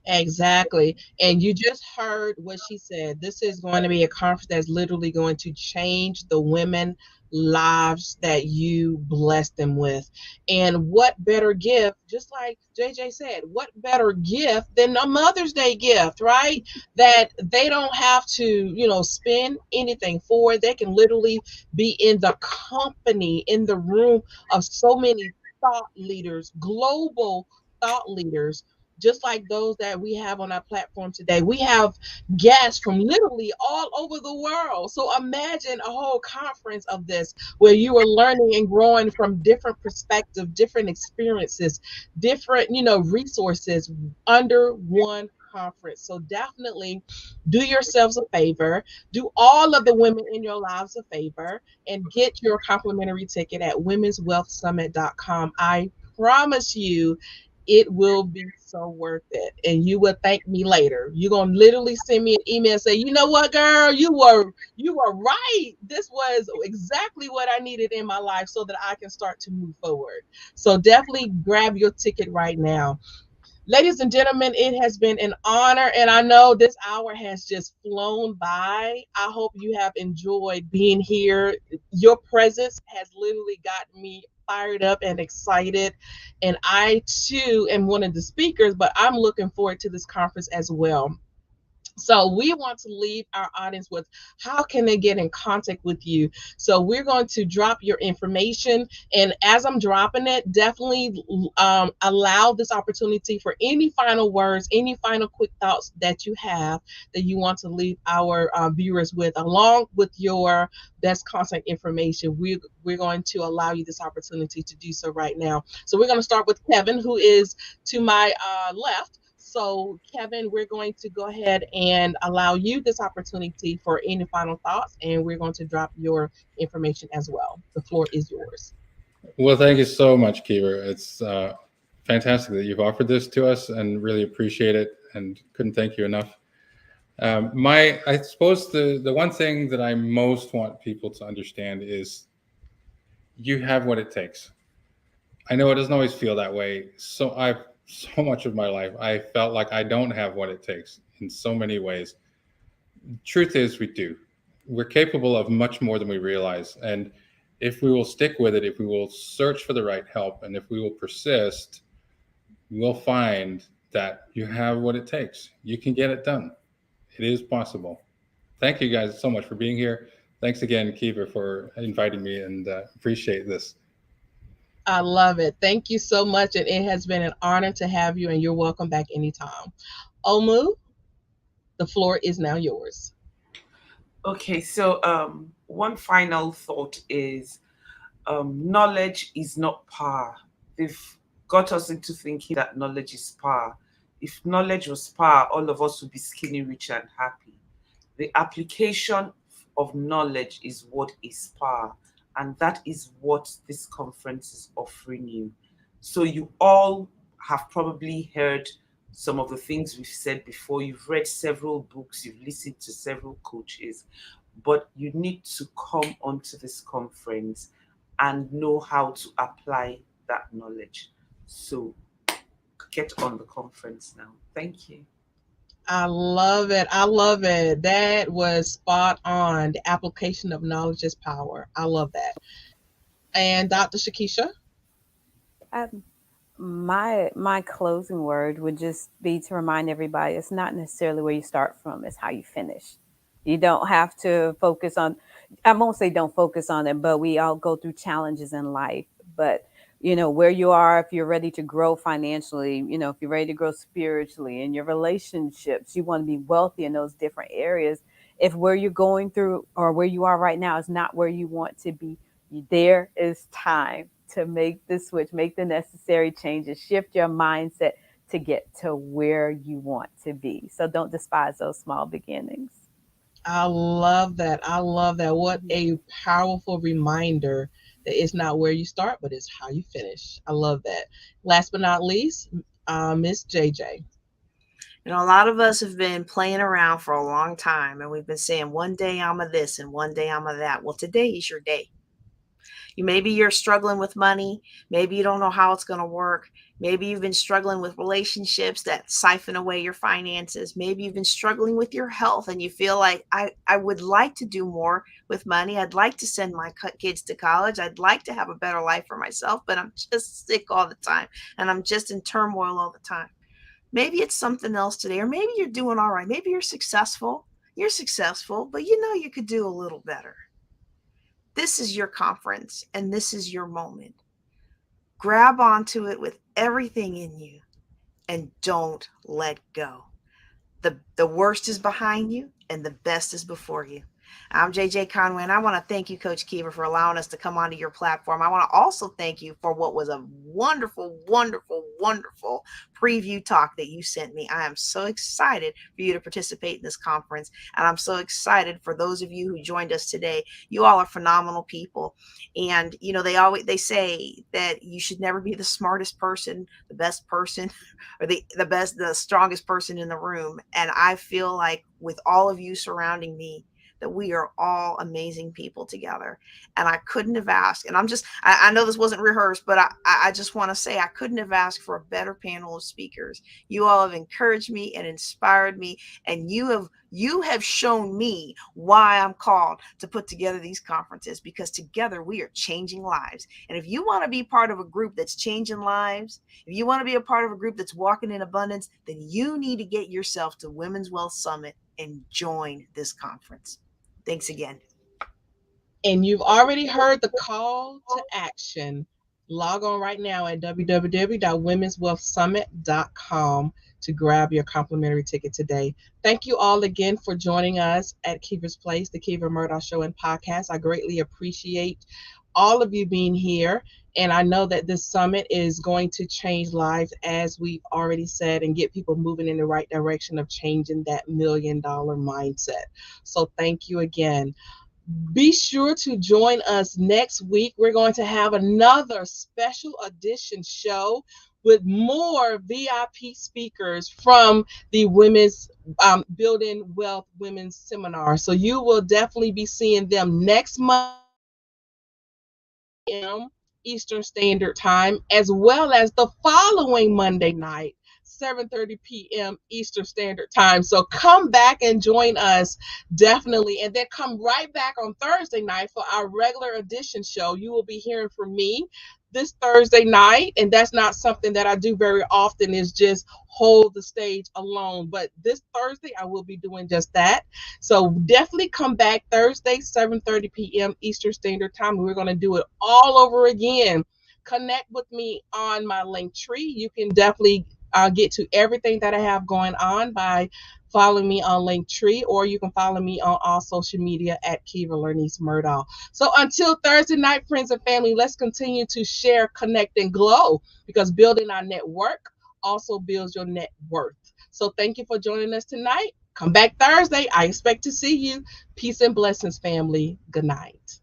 Exactly. And you just heard what she said. This is going to be a conference that's literally going to change the women lives that you bless them with. And what better gift, just like JJ said, what better gift than a Mother's Day gift, right? That they don't have to, spend anything for. They can literally be in the company, in the room of so many thought leaders, global thought leaders, just like those that we have on our platform today. We have guests from literally all over the world. So imagine a whole conference of this where you are learning and growing from different perspectives, different experiences, different, resources under one conference. So definitely do yourselves a favor, do all of the women in your lives a favor, and get your complimentary ticket at womenswealthsummit.com. I promise you it will be so worth it, and you will thank me later. You're gonna literally send me an email and say, you know what, girl, you were right. This was exactly what I needed in my life so that I can start to move forward. So definitely grab your ticket right now. Ladies and gentlemen, it has been an honor, and I know this hour has just flown by. I hope you have enjoyed being here. Your presence has literally gotten me fired up and excited, and I too am one of the speakers, but I'm looking forward to this conference as well. So we want to leave our audience with how can they get in contact with you. So we're going to drop your information, and as I'm dropping it, definitely allow this opportunity for any final words, any final quick thoughts that you have that you want to leave our viewers with, along with your best contact information. We're going to allow you this opportunity to do so right now. So we're going to start with Kevin, who is to my left. So, Kevin, we're going to go ahead and allow you this opportunity for any final thoughts, and we're going to drop your information as well. The floor is yours. Well, thank you so much, Kiva. It's fantastic that you've offered this to us, and really appreciate it, and couldn't thank you enough. I suppose the one thing that I most want people to understand is you have what it takes. I know it doesn't always feel that way. So much of my life, I felt like I don't have what it takes in so many ways. Truth is, we do. We're capable of much more than we realize. And if we will stick with it, if we will search for the right help, and if we will persist, you will find that you have what it takes. You can get it done. It is possible. Thank you guys so much for being here. Thanks again, Kiva, for inviting me, and appreciate this. I love it. Thank you so much. And it has been an honor to have you, and you're welcome back anytime. Omu, the floor is now yours. Okay, so one final thought is knowledge is not power. They've got us into thinking that knowledge is power. If knowledge was power, all of us would be skinny, rich, and happy. The application of knowledge is what is power, and that is what this conference is offering you. So you all have probably heard some of the things we've said before. You've read several books, you've listened to several coaches, but you need to come onto this conference and know how to apply that knowledge. So get on the conference now. Thank you. I love it. I love it. That was spot on. The application of knowledge is power. I love that. And Dr. Sakeisha? Um, my closing word would just be to remind everybody it's not necessarily where you start from, it's how you finish. You don't have to focus on, I won't say don't focus on it, but we all go through challenges in life. But where you are, if you're ready to grow financially, if you're ready to grow spiritually in your relationships, you want to be wealthy in those different areas. If where you're going through or where you are right now is not where you want to be, there is time to make the switch, make the necessary changes, shift your mindset to get to where you want to be. So don't despise those small beginnings. I love that. I love that. What a powerful reminder that it's not where you start, but it's how you finish. I love that. Last but not least, Miss JJ. A lot of us have been playing around for a long time and we've been saying, one day I'm a this and one day I'm a that. Well, today is your day. Maybe you're struggling with money. Maybe you don't know how it's going to work. Maybe you've been struggling with relationships that siphon away your finances. Maybe you've been struggling with your health and you feel like I would like to do more with money. I'd like to send my kids to college. I'd like to have a better life for myself, but I'm just sick all the time and I'm just in turmoil all the time. Maybe it's something else today, or maybe you're doing all right. Maybe you're successful. You're successful, but you could do a little better. This is your conference and this is your moment. Grab onto it with everything in you and don't let go. The worst is behind you and the best is before you. I'm JJ Conway, and I want to thank you, Coach Kiva, for allowing us to come onto your platform. I want to also thank you for what was a wonderful, wonderful, wonderful preview talk that you sent me. I am so excited for you to participate in this conference, and I'm so excited for those of you who joined us today. You all are phenomenal people, and they say that you should never be the smartest person, the best person, or the strongest person in the room. And I feel like with all of you surrounding me, that we are all amazing people together. And I couldn't have asked, and I know this wasn't rehearsed, but I just want to say I couldn't have asked for a better panel of speakers. You all have encouraged me and inspired me, and you have shown me why I'm called to put together these conferences, because together we are changing lives. And if you want to be part of a group that's changing lives, if you want to be a part of a group that's walking in abundance, then you need to get yourself to Women's Wealth Summit and join this conference. Thanks again. And you've already heard the call to action. Log on right now at www.womenswealthsummit.com to grab your complimentary ticket today. Thank you all again for joining us at Kiva's Place, the Kiva Murdoch Show and Podcast. I greatly appreciate all of you being here. And I know that this summit is going to change lives, as we've already said, and get people moving in the right direction of changing that $1 million mindset. So thank you again. Be sure to join us next week. We're going to have another special edition show with more VIP speakers from the Women's Building Wealth Women's Seminar. So you will definitely be seeing them next month. Eastern Standard Time, as well as the following Monday night, 7:30 p.m. Eastern Standard Time. So come back and join us, definitely. And then come right back on Thursday night for our regular edition show. You will be hearing from me, this Thursday night, and that's not something that I do very often, is just hold the stage alone. But this Thursday, I will be doing just that. So definitely come back Thursday, 7:30 p.m. Eastern Standard Time. We're going to do it all over again. Connect with me on my link tree. You can definitely get to everything that I have going on by following me on Linktree, or you can follow me on all social media at Kiva Lernice Murdaugh. So until Thursday night, friends and family, let's continue to share, connect, and glow, because building our network also builds your net worth. So thank you for joining us tonight. Come back Thursday. I expect to see you. Peace and blessings, family. Good night.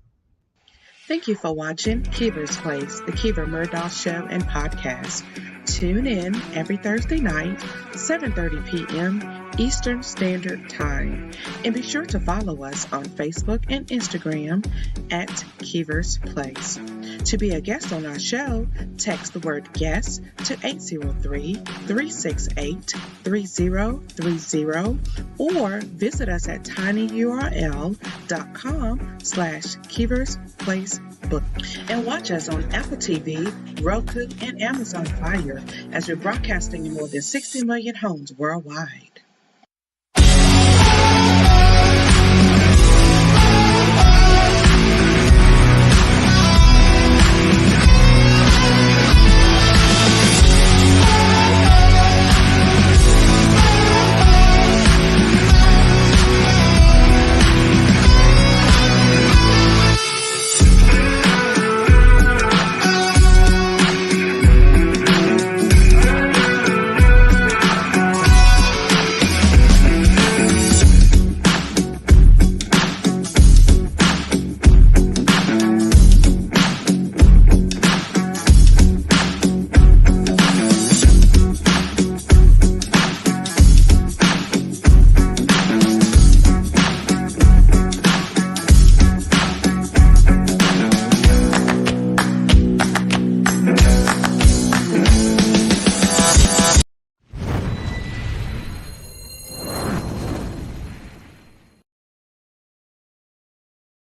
Thank you for watching Kiva's Place, the Kiva Murdaugh Show and Podcast. Tune in every Thursday night, 7:30 p.m. Eastern Standard Time. And be sure to follow us on Facebook and Instagram at Kiva's Place. To be a guest on our show, text the word guest to 803-368-3030 or visit us at tinyurl.com/Kiva's Place Book. And watch us on Apple TV, Roku, and Amazon Fire as we're broadcasting in more than 60 million homes worldwide.